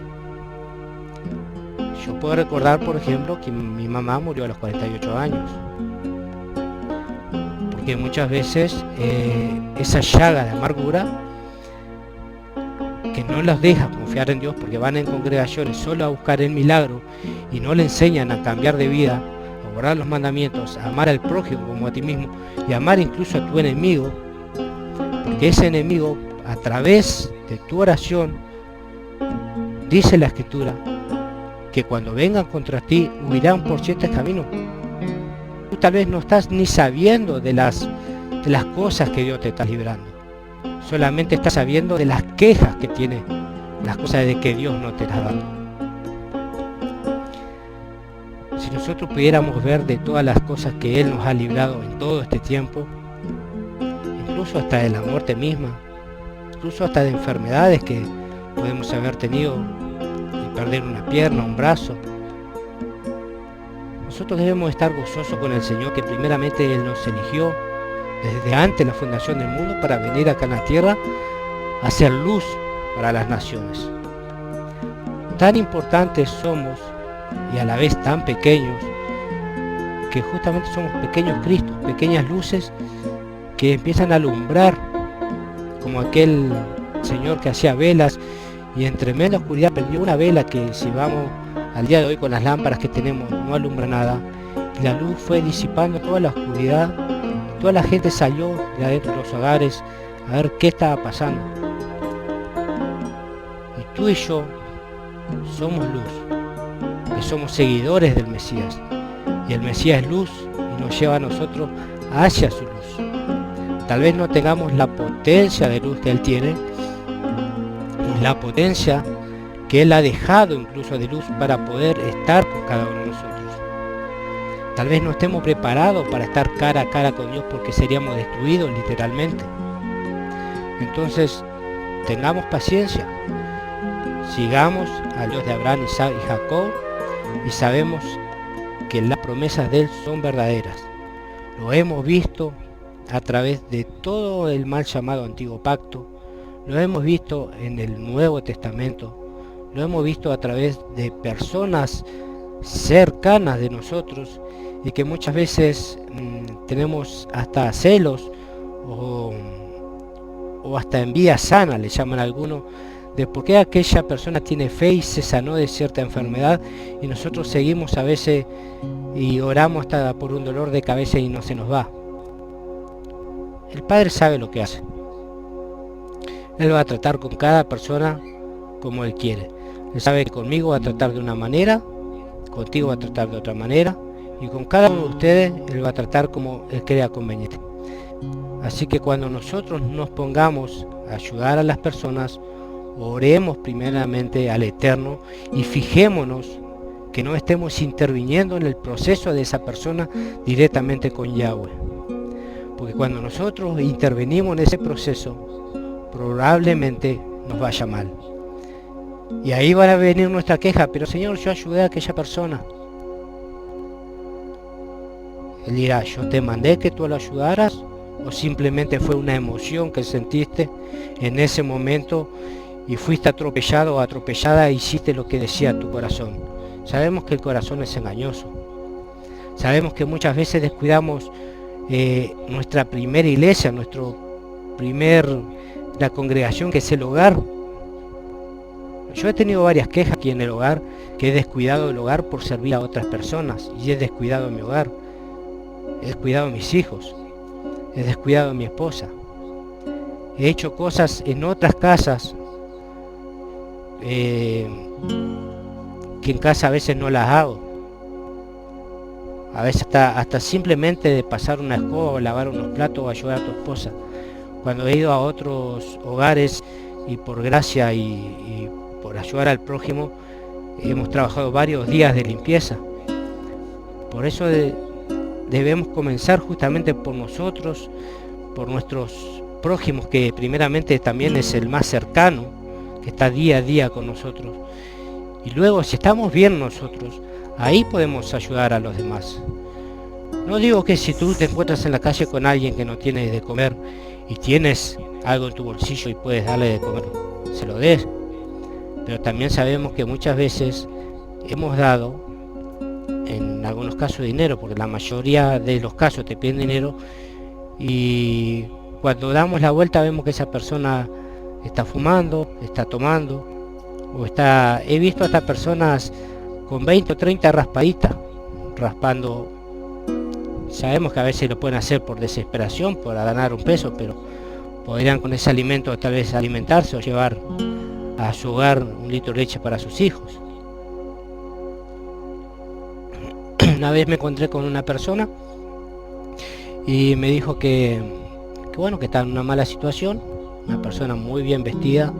yo puedo recordar, por ejemplo, que mi mamá murió a los 48 años. Porque muchas veces esa llaga de amargura que no los deja confiar en Dios, porque van en congregaciones solo a buscar el milagro y no le enseñan a cambiar de vida, a guardar los mandamientos, a amar al prójimo como a ti mismo y a amar incluso a tu enemigo, porque ese enemigo, a través de tu oración, dice la Escritura que cuando vengan contra ti huirán por 7 caminos. Tú tal vez no estás ni sabiendo de las cosas que Dios te está librando. Solamente estás sabiendo de las quejas que tiene, las cosas de que Dios no te las da. Si nosotros pudiéramos ver de todas las cosas que Él nos ha librado en todo este tiempo, incluso hasta de la muerte misma, incluso hasta de enfermedades que podemos haber tenido y perder una pierna, un brazo, nosotros debemos estar gozosos con el Señor, que primeramente Él nos eligió desde antes de la fundación del mundo para venir acá en la tierra a hacer luz para las naciones. Tan importantes somos y a la vez tan pequeños, que justamente somos pequeños Cristos, pequeñas luces que empiezan a alumbrar, como aquel señor que hacía velas y en tremenda oscuridad prendió una vela que, si vamos al día de hoy con las lámparas que tenemos, no alumbra nada, y la luz fue disipando toda la oscuridad. Toda la gente salió de adentro de los hogares a ver qué estaba pasando. Y tú y yo somos luz, que somos seguidores del Mesías, y el Mesías es luz y nos lleva a nosotros hacia su luz. Tal vez no tengamos la potencia de luz que Él tiene, y la potencia que Él ha dejado incluso de luz para poder estar con cada uno de nosotros. Tal vez no estemos preparados para estar cara a cara con Dios, porque seríamos destruidos literalmente. Entonces, tengamos paciencia. Sigamos al Dios de Abraham, Isaac y Jacob, y sabemos que las promesas de Él son verdaderas. Lo hemos visto a través de todo el mal llamado Antiguo Pacto, lo hemos visto en el Nuevo Testamento, lo hemos visto a través de personas cercanas de nosotros, y que muchas veces tenemos hasta celos o hasta envidia sana, le llaman algunos, de por qué aquella persona tiene fe y se sanó de cierta enfermedad, y nosotros seguimos a veces y oramos hasta por un dolor de cabeza y no se nos va. El Padre sabe lo que hace. Él va a tratar con cada persona como Él quiere. Él sabe que conmigo va a tratar de una manera, contigo va a tratar de otra manera, y con cada uno de ustedes Él va a tratar como Él crea conveniente. Así que cuando nosotros nos pongamos a ayudar a las personas, oremos primeramente al Eterno y fijémonos que no estemos interviniendo en el proceso de esa persona directamente con Yahweh. Porque cuando nosotros intervenimos en ese proceso, probablemente nos vaya mal. Y ahí va a venir nuestra queja: pero Señor, yo ayudé a aquella persona. Él dirá: ¿yo te mandé que tú lo ayudaras? ¿O simplemente fue una emoción que sentiste en ese momento y fuiste atropellado o atropellada e hiciste lo que decía tu corazón? Sabemos que el corazón es engañoso. Sabemos que muchas veces descuidamos nuestra primera iglesia, la congregación, que es el hogar. Yo he tenido varias quejas aquí en el hogar, que he descuidado el hogar por servir a otras personas, y he descuidado mi hogar, he descuidado a mis hijos, he descuidado a mi esposa, he hecho cosas en otras casas que en casa a veces no las hago. A veces hasta simplemente de pasar una escoba o lavar unos platos o ayudar a tu esposa. Cuando he ido a otros hogares y por gracia y por ayudar al prójimo, hemos trabajado varios días de limpieza. Por eso debemos comenzar justamente por nosotros, por nuestros prójimos, que primeramente también es el más cercano, que está día a día con nosotros. Y luego, si estamos bien nosotros, ahí podemos ayudar a los demás. No digo que si tú te encuentras en la calle con alguien que no tiene de comer y tienes algo en tu bolsillo y puedes darle de comer, se lo des. Pero también sabemos que muchas veces hemos dado, en algunos casos, dinero, porque la mayoría de los casos te piden dinero, y cuando damos la vuelta vemos que esa persona está fumando, está tomando, he visto hasta personas con 20 o 30 raspaditas, raspando. Sabemos que a veces lo pueden hacer por desesperación, por ganar un peso, pero podrían con ese alimento tal vez alimentarse o llevar a su hogar un litro de leche para sus hijos. Una vez me encontré con una persona y me dijo que bueno, que está en una mala situación, una persona muy bien vestida,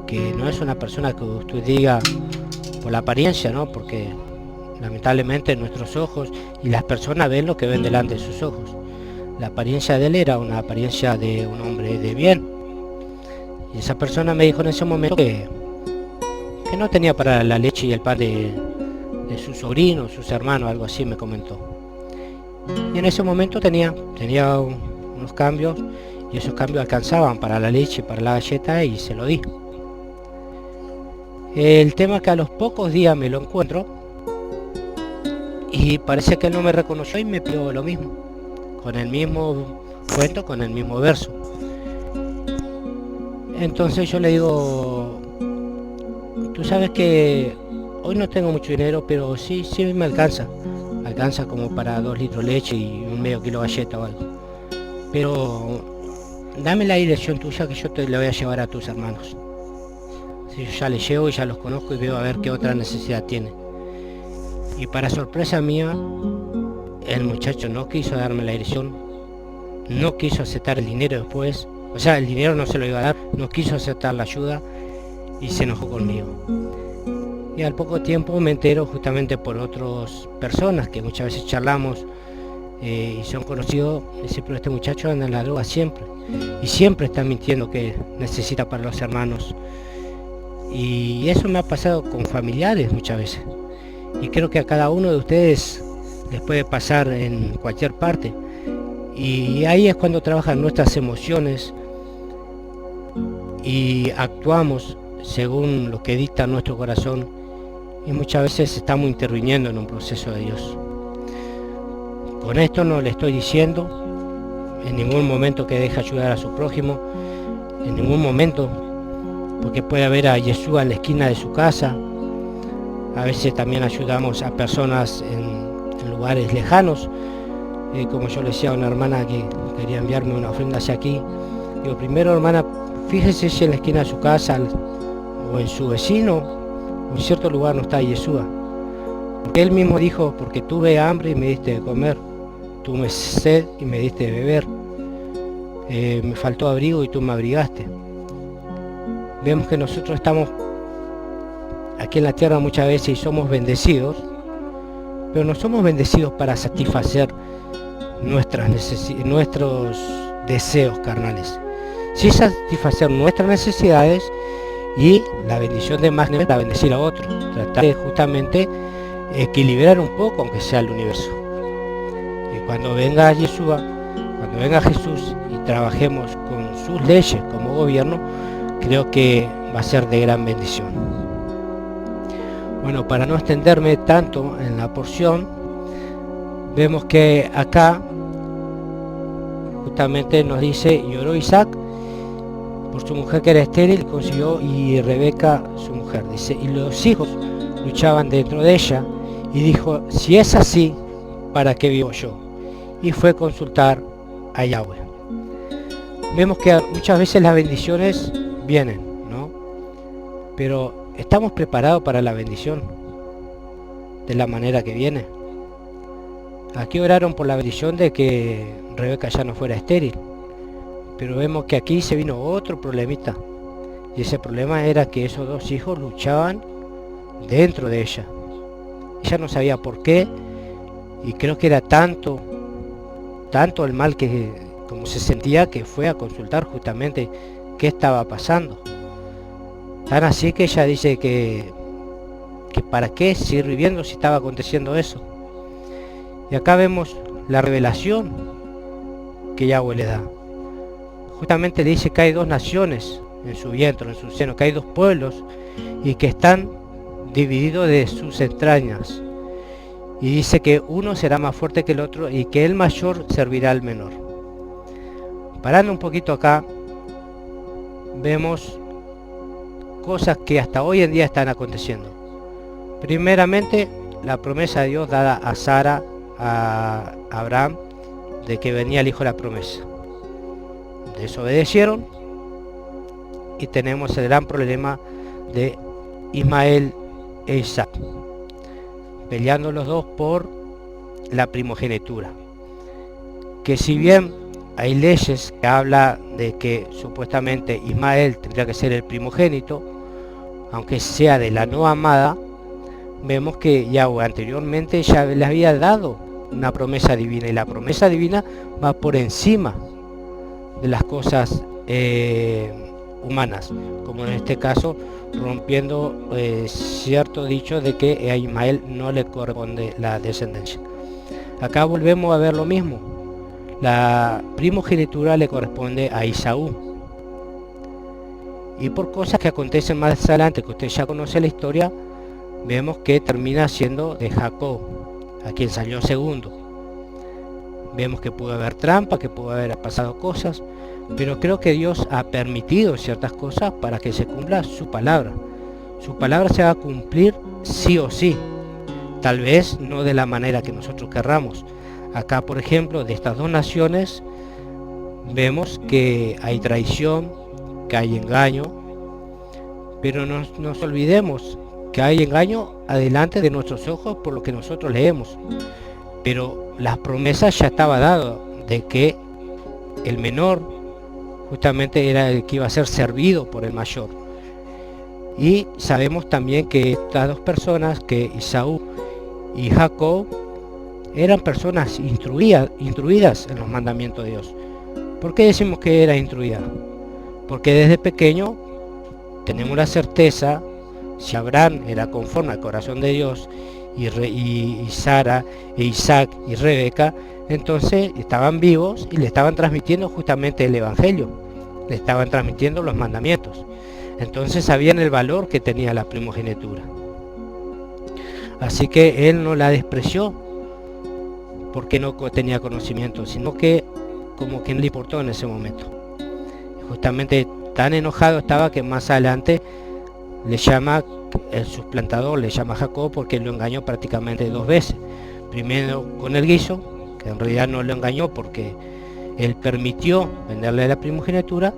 que no es una persona que usted diga por la apariencia, ¿no? Porque lamentablemente nuestros ojos y las personas ven lo que ven delante de sus ojos. La apariencia de él era una apariencia de un hombre de bien. Y esa persona me dijo en ese momento que no tenía para la leche y el pan de sus sobrinos, sus hermanos, algo así me comentó. Y en ese momento tenía unos cambios, y esos cambios alcanzaban para la leche, para la galleta, y se lo di. El tema es que a los pocos días me lo encuentro y parece que él no me reconoció y me pidió lo mismo, con el mismo cuento, con el mismo verso. Entonces yo le digo, tú sabes que hoy no tengo mucho dinero, pero sí me alcanza como para 2 litros de leche y un medio kilo de galleta o algo, pero dame la dirección tuya que yo te la voy a llevar a tus hermanos. Si yo ya les llevo y ya los conozco y veo a ver qué otra necesidad tiene. Y para sorpresa mía, el muchacho no quiso darme la dirección, no quiso aceptar el dinero después, o sea, el dinero no se lo iba a dar, no quiso aceptar la ayuda y se enojó conmigo. Y al poco tiempo me entero, justamente por otras personas que muchas veces charlamos y son conocidos, dice, pero este muchacho anda en la droga siempre, y siempre está mintiendo que necesita para los hermanos. Y eso me ha pasado con familiares muchas veces, y creo que a cada uno de ustedes les puede pasar en cualquier parte, y ahí es cuando trabajan nuestras emociones y actuamos según lo que dicta nuestro corazón, y muchas veces estamos interviniendo en un proceso de Dios. Con esto no le estoy diciendo en ningún momento que deje ayudar a su prójimo, en ningún momento, porque puede haber a Yeshua en la esquina de su casa. A veces también ayudamos a personas en lugares lejanos, como yo le decía a una hermana que quería enviarme una ofrenda hacia aquí. Digo, primero, hermana, fíjese si en la esquina de su casa o en su vecino o en cierto lugar no está Yeshua, porque él mismo dijo, porque tuve hambre y me diste de comer, tuve sed y me diste de beber, me faltó abrigo y tú me abrigaste. Vemos que nosotros estamos aquí en la tierra muchas veces y somos bendecidos, pero no somos bendecidos para satisfacer nuestros deseos carnales, sí satisfacer nuestras necesidades, y la bendición de más para bendecir a otros, tratar de justamente equilibrar un poco, aunque sea el universo. Y cuando venga Yeshua, cuando venga Jesús y trabajemos con sus leyes como gobierno, creo que va a ser de gran bendición. Bueno, para no extenderme tanto en la porción, vemos que acá justamente nos dice, lloró Isaac por su mujer que era estéril, consiguió, y Rebeca su mujer, dice, y los hijos luchaban dentro de ella, y dijo, si es así, ¿para qué vivo yo? Y fue a consultar a Yahweh. Vemos que muchas veces las bendiciones vienen, ¿no? Pero ¿estamos preparados para la bendición de la manera que viene? Aquí oraron por la bendición de que Rebeca ya no fuera estéril, pero vemos que aquí se vino otro problemita, y ese problema era que esos 2 hijos luchaban dentro de ella. Ella no sabía por qué, y creo que era tanto el mal que como se sentía, que fue a consultar justamente qué estaba pasando. Tan así que ella dice que para qué seguir viviendo si estaba aconteciendo eso. Y acá vemos la revelación que Yahweh le da. Justamente le dice que hay 2 naciones en su vientre, en su seno, que hay 2 pueblos y que están divididos de sus entrañas. Y dice que uno será más fuerte que el otro y que el mayor servirá al menor. Parando un poquito acá, vemos cosas que hasta hoy en día están aconteciendo. Primeramente, la promesa de Dios dada a Sara, a Abraham, de que venía el hijo de la promesa. Desobedecieron y tenemos el gran problema de Ismael e Isaac. peleando los dos por la primogenitura. Que si bien hay leyes que habla de que supuestamente Ismael tendría que ser el primogénito, aunque sea de la no amada, vemos que Yahweh anteriormente ya le había dado una promesa divina, y la promesa divina va por encima de las cosas humanas, como en este caso rompiendo cierto dicho de que a Ismael no le corresponde la descendencia. Acá volvemos a ver lo mismo, la primogenitura le corresponde a Esaú, y por cosas que acontecen más adelante, que usted ya conoce la historia, vemos que termina siendo de Jacob, a quien salió segundo. Vemos que pudo haber trampa, que pudo haber pasado cosas, pero creo que Dios ha permitido ciertas cosas para que se cumpla su palabra. Su palabra se va a cumplir sí o sí, tal vez no de la manera que nosotros querramos. Acá, por ejemplo, de estas dos naciones, vemos que hay traición, que hay engaño, pero no nos olvidemos que hay engaño adelante de nuestros ojos por lo que nosotros leemos, pero las promesas ya estaba dado de que el menor justamente era el que iba a ser servido por el mayor. Y sabemos también que estas dos personas, que Esaú y Jacob, eran personas instruidas en los mandamientos de Dios. ¿Por qué decimos que era instruida? Porque desde pequeño tenemos la certeza, si Abraham era conforme al corazón de Dios, y Sara, e Isaac y Rebeca, entonces estaban vivos y le estaban transmitiendo justamente el evangelio, le estaban transmitiendo los mandamientos. Entonces sabían el valor que tenía la primogenitura. Así que él no la despreció porque no tenía conocimiento, sino que como que no le importó en ese momento. Justamente tan enojado estaba que más adelante le llama, el suplantador le llama a Jacob, porque lo engañó prácticamente 2 veces. Primero con el guiso, que en realidad no lo engañó porque él permitió venderle la primogenitura,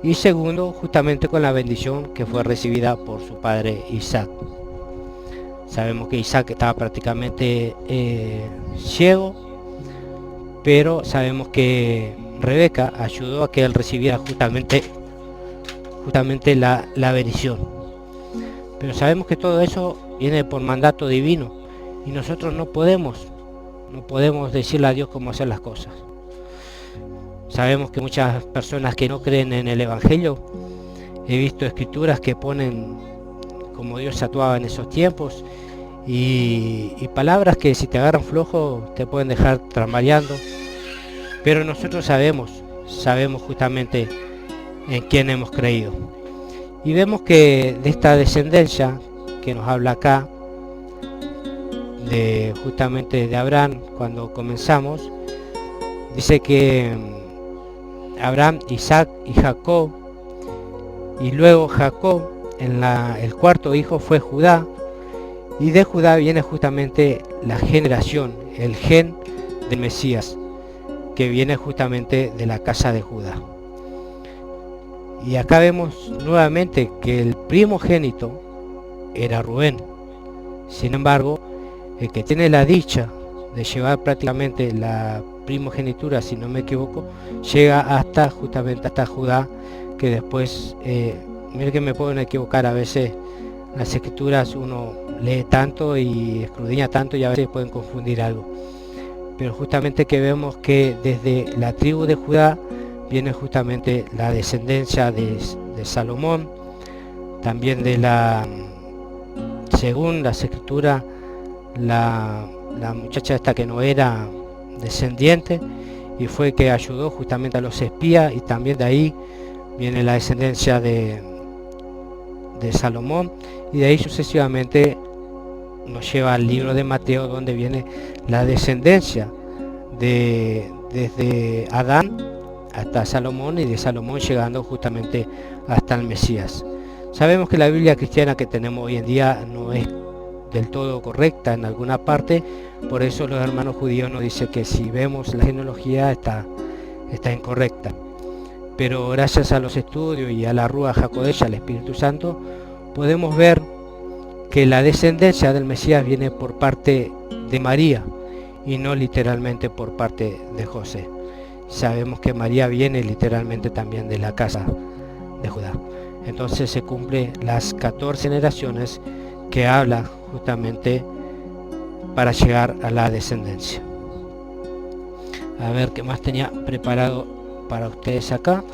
y segundo justamente con la bendición que fue recibida por su padre Isaac. Sabemos que Isaac estaba prácticamente ciego, pero sabemos que Rebeca ayudó a que él recibiera justamente la bendición. Pero sabemos que todo eso viene por mandato divino, y nosotros no podemos decirle a Dios cómo hacer las cosas. Sabemos que muchas personas que no creen en el evangelio, he visto escrituras que ponen como Dios actuaba en esos tiempos, y palabras que si te agarran flojo te pueden dejar tramareando, pero nosotros sabemos justamente en quién hemos creído. Y vemos que de esta descendencia que nos habla acá, de justamente de Abraham, cuando comenzamos, dice que Abraham, Isaac y Jacob, y luego Jacob, el cuarto hijo fue Judá, y de Judá viene justamente la generación, el gen del Mesías, que viene justamente de la casa de Judá. Y acá vemos nuevamente que el primogénito era Rubén. Sin embargo, el que tiene la dicha de llevar prácticamente la primogenitura, si no me equivoco, llega hasta justamente hasta Judá, que después, mire que me pueden equivocar a veces, las escrituras uno lee tanto y escudriña tanto y a veces pueden confundir algo. Pero justamente que vemos que desde la tribu de Judá viene justamente la descendencia de Salomón, también de según las escrituras, la muchacha esta que no era descendiente, y fue que ayudó justamente a los espías, y también de ahí viene la descendencia de Salomón, y de ahí sucesivamente nos lleva al libro de Mateo, donde viene la descendencia desde Adán hasta Salomón, y de Salomón llegando justamente hasta el Mesías. Sabemos que la Biblia cristiana que tenemos hoy en día no es del todo correcta en alguna parte, por eso los hermanos judíos nos dicen que si vemos la genealogía está incorrecta. Pero gracias a los estudios y a la Ruach HaKodesh, al Espíritu Santo, podemos ver que la descendencia del Mesías viene por parte de María y no literalmente por parte de José. Sabemos que María viene literalmente también de la casa de Judá. Entonces se cumple las 14 generaciones que habla justamente para llegar a la descendencia. A ver qué más tenía preparado para ustedes acá.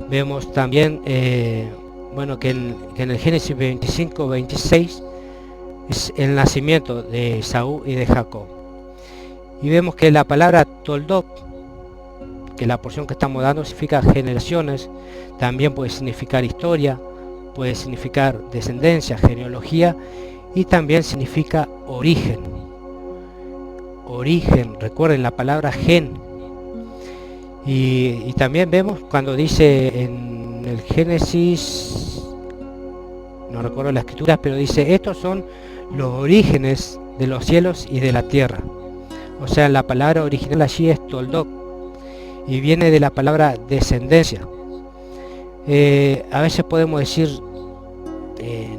Vemos también bueno, que en el Génesis 25-26 es el nacimiento de Esaú y de Jacob. Y vemos que la palabra Toldot, que la porción que estamos dando significa generaciones, también puede significar historia, puede significar descendencia, genealogía, y también significa origen. Origen, recuerden la palabra gen. Y también vemos cuando dice en el Génesis, no recuerdo la escritura, pero dice, estos son los orígenes de los cielos y de la tierra. O sea, la palabra original allí es Toldot, y viene de la palabra descendencia. A veces podemos decir,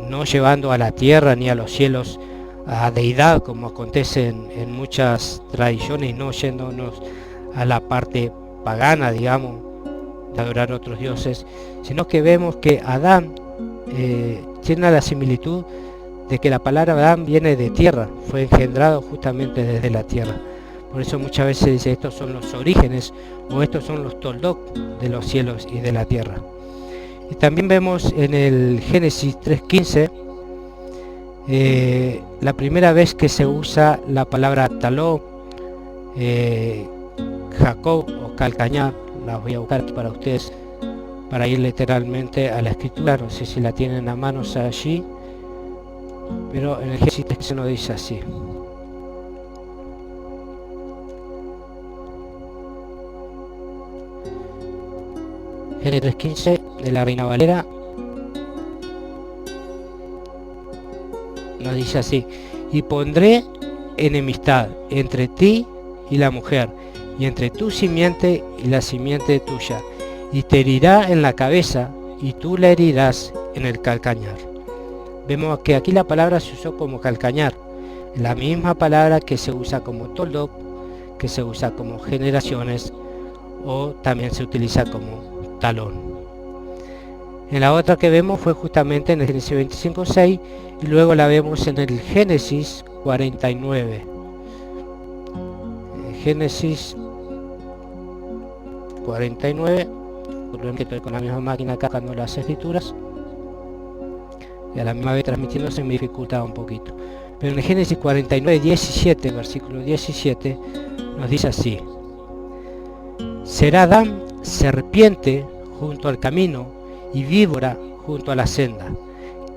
no llevando a la tierra ni a los cielos a deidad, como acontece en muchas tradiciones, y no yéndonos a la parte pagana, digamos, de adorar a otros dioses, sino que vemos que Adán tiene la similitud de que la palabra Adán viene de tierra, fue engendrado justamente desde la tierra. Por eso muchas veces dice, estos son los orígenes, o estos son los Toldot de los cielos y de la tierra. Y también vemos en el Génesis 3.15 la primera vez que se usa la palabra taló, Jacob o calcañar. La voy a buscar para ustedes para ir literalmente a la escritura. No sé si la tienen a manos allí, pero en el Génesis 3.15 nos dice así. Génesis 3.15 de la Reina Valera nos dice así: y pondré enemistad entre ti y la mujer, y entre tu simiente y la simiente tuya, y te herirá en la cabeza, y tú la herirás en el calcañar. Vemos que aquí la palabra se usó como calcañar, la misma palabra que se usa como Toldot, que se usa como generaciones, o también se utiliza como talón. En la otra que vemos fue justamente en el Génesis 25.6, y luego la vemos en el Génesis 49. Génesis 49, que estoy con la misma máquina acá sacando las escrituras, y a la misma vez transmitiendo se me dificultaba un poquito. Pero en el Génesis 49, 17, versículo 17, nos dice así: será Adán serpiente junto al camino y víbora junto a la senda,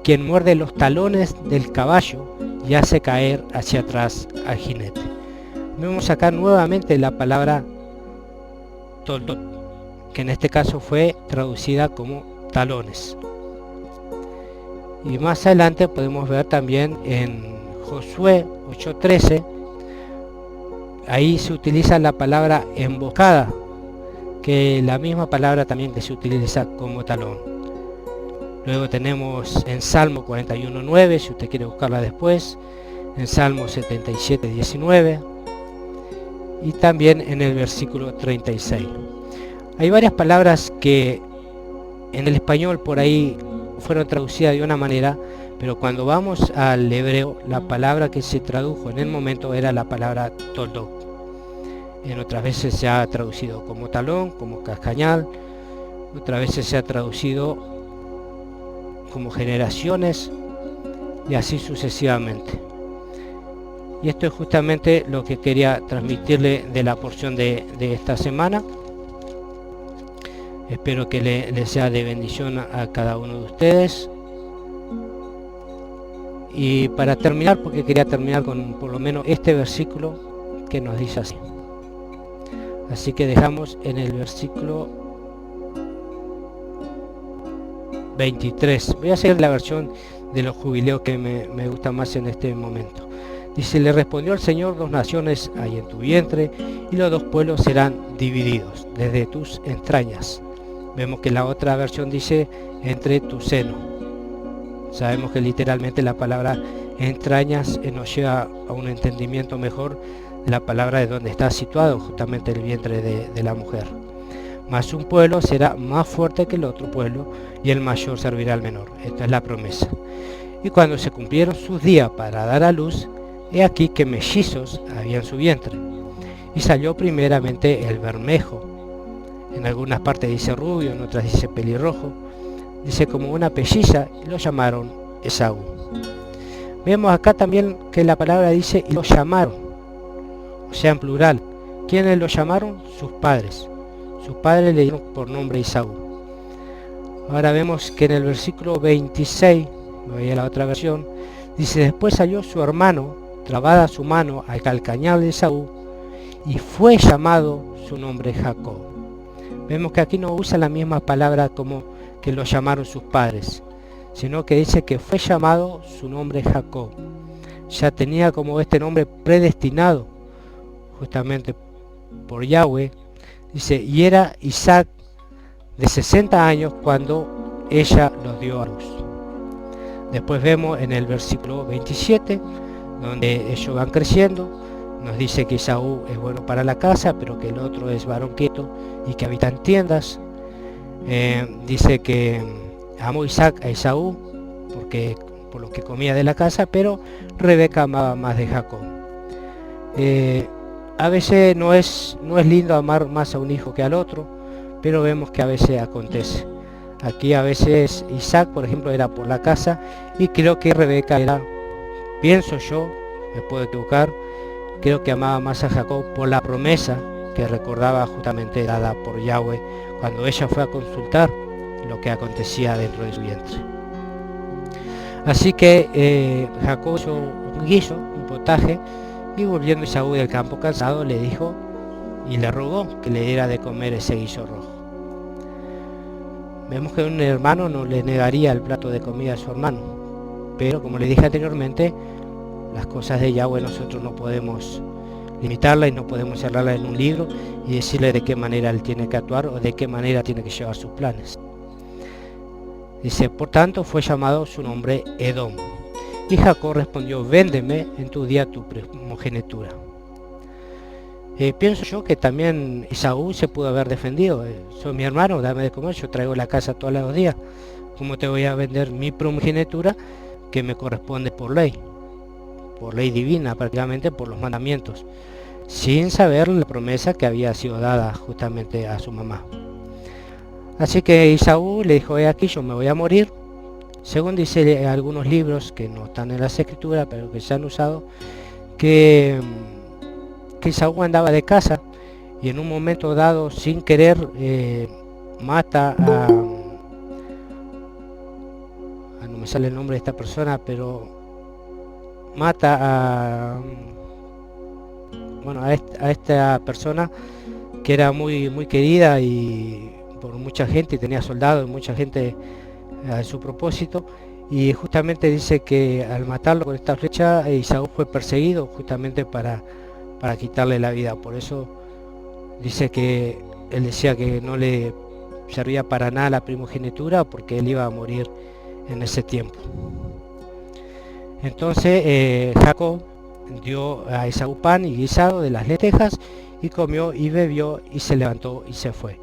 quien muerde los talones del caballo y hace caer hacia atrás al jinete. Vemos acá nuevamente la palabra Toldot, que en este caso fue traducida como talones. Y más adelante podemos ver también en Josué 8.13, ahí se utiliza la palabra emboscada, que la misma palabra también que se utiliza como talón. Luego tenemos en Salmo 41.9, si usted quiere buscarla después, en Salmo 77.19, y también en el versículo 36. Hay varias palabras que en el español por ahí fueron traducidas de una manera, pero cuando vamos al hebreo, la palabra que se tradujo en el momento era la palabra Toldot. En otras veces se ha traducido como talón, como cascañal, otras veces se ha traducido como generaciones, y así sucesivamente. Y esto es justamente lo que quería transmitirle de la porción de esta semana. Espero que le sea de bendición a cada uno de ustedes. Y para terminar, porque quería terminar con por lo menos este versículo que nos dice así. Así que dejamos en el versículo 23. Voy a hacer la versión de los jubileos que me gusta más en este momento. Dice: le respondió el Señor: 2 naciones hay en tu vientre, y los 2 pueblos serán divididos desde tus entrañas. Vemos que la otra versión dice entre tu seno. Sabemos que literalmente la palabra entrañas nos lleva a un entendimiento mejor de la palabra de donde está situado justamente el vientre de la mujer. Mas un pueblo será más fuerte que el otro pueblo, y el mayor servirá al menor. Esta es la promesa. Y cuando se cumplieron sus días para dar a luz, he aquí que mellizos había en su vientre. Y salió primeramente el bermejo. En algunas partes dice rubio, en otras dice pelirrojo. Dice como una pelliza, y lo llamaron Esaú. Vemos acá también que la palabra dice y lo llamaron, o sea en plural. ¿Quiénes lo llamaron? Sus padres. Sus padres le dieron por nombre Esaú. Ahora vemos que en el versículo 26, voy a la otra versión, dice: después salió su hermano, trabada su mano al calcañar de Esaú, y fue llamado su nombre Jacob. Vemos que aquí no usa la misma palabra como que lo llamaron sus padres, sino que dice que fue llamado su nombre Jacob. Ya tenía como este nombre predestinado justamente por Yahweh. Dice, y era Isaac de 60 años cuando ella los dio a luz. Después vemos en el versículo 27, donde ellos van creciendo, nos dice que Esaú es bueno para la casa, pero que el otro es varón quieto y que habita en tiendas. Dice que amó Isaac a Esaú por lo que comía de la casa, pero Rebeca amaba más de Jacob. A veces no es lindo amar más a un hijo que al otro, pero vemos que a veces acontece. Aquí a veces Isaac, por ejemplo, era por la casa, y creo que Rebeca era, pienso yo, me puedo equivocar, creo que amaba más a Jacob por la promesa que recordaba justamente dada por Yahweh cuando ella fue a consultar lo que acontecía dentro de su vientre. Así que Jacob hizo un guiso, un potaje, y volviendo Esaú del campo cansado le dijo y le rogó que le diera de comer ese guiso rojo. Vemos que un hermano no le negaría el plato de comida a su hermano, pero como le dije anteriormente, las cosas de Yahweh nosotros no podemos limitarla y no podemos cerrarla en un libro y decirle de qué manera él tiene que actuar o de qué manera tiene que llevar sus planes. Dice, por tanto fue llamado su nombre Edom. Y Jacob respondió, véndeme en tu día tu primogenitura. Pienso yo que también Esaú se pudo haber defendido. Soy mi hermano, dame de comer, yo traigo la casa todos los días. ¿Cómo te voy a vender mi primogenitura que me corresponde por ley divina, prácticamente por los mandamientos, sin saber la promesa que había sido dada justamente a su mamá? Así que Esaú le dijo, aquí yo me voy a morir. Según dice algunos libros que no están en las escrituras, pero que se han usado, que Esaú andaba de casa y en un momento dado, sin querer, mata a... no me sale el nombre de esta persona, pero mata a esta persona que era muy, muy querida y por mucha gente, y tenía soldados y mucha gente a su propósito, y justamente dice que al matarlo con esta flecha, Esaú fue perseguido justamente para quitarle la vida. Por eso dice que él decía que no le servía para nada la primogenitura porque él iba a morir en ese tiempo. Entonces Jacob dio a Esaú pan y guisado de las lentejas, y comió y bebió y se levantó y se fue.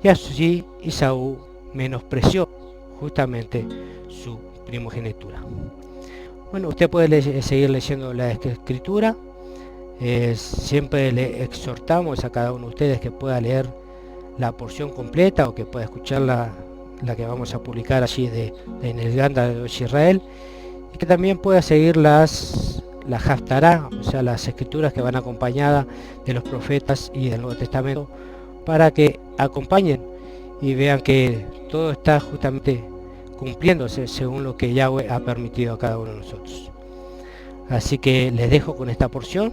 Y así Esaú menospreció justamente su primogenitura. Bueno, usted puede seguir leyendo la escritura. Siempre le exhortamos a cada uno de ustedes que pueda leer la porción completa o que pueda escuchar la que vamos a publicar allí en el Ganda de Israel, y que también pueda seguir la Haftará, o sea, las escrituras que van acompañadas de los profetas y del Nuevo Testamento, para que acompañen y vean que todo está justamente cumpliéndose según lo que Yahweh ha permitido a cada uno de nosotros. Así que les dejo con esta porción.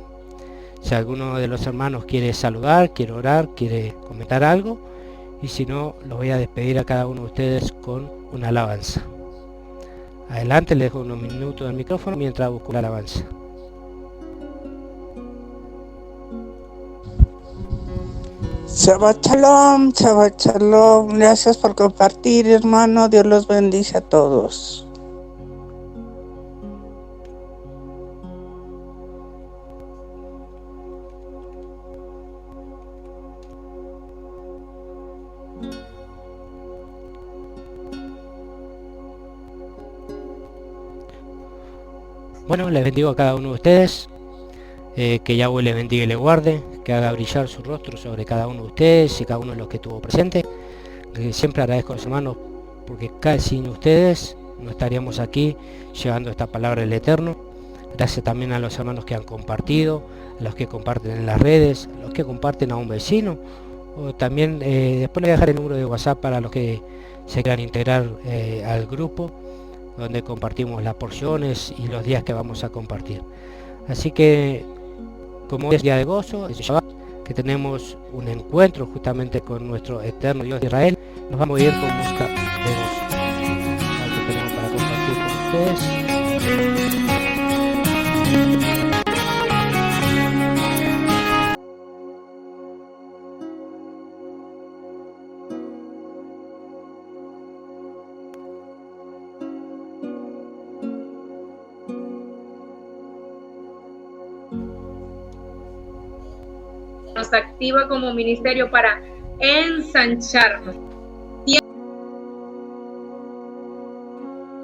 Si alguno de los hermanos quiere saludar, quiere orar, quiere comentar algo, y si no, los voy a despedir a cada uno de ustedes con una alabanza. Adelante, les dejo unos minutos del micrófono mientras busco la alabanza. Shabbat shalom, Shabbat shalom. Gracias por compartir, hermano. Dios los bendice a todos. Bueno, les bendigo a cada uno de ustedes. Que Yahweh les bendiga y les guarde, que haga brillar su rostro sobre cada uno de ustedes y cada uno de los que estuvo presente. Siempre agradezco a los hermanos porque casi sin ustedes no estaríamos aquí llevando esta palabra del Eterno. Gracias también a los hermanos que han compartido, a los que comparten en las redes, a los que comparten a un vecino. O también después les voy a dejar el número de WhatsApp para los que se quieran integrar al grupo, donde compartimos las porciones y los días que vamos a compartir. Así que, como hoy es día de gozo, es Shabbat, que tenemos un encuentro justamente con nuestro eterno Dios de Israel, nos vamos a ir con música de gozo. Algo que tenemos para compartir con ustedes. Nos activa como ministerio para ensancharnos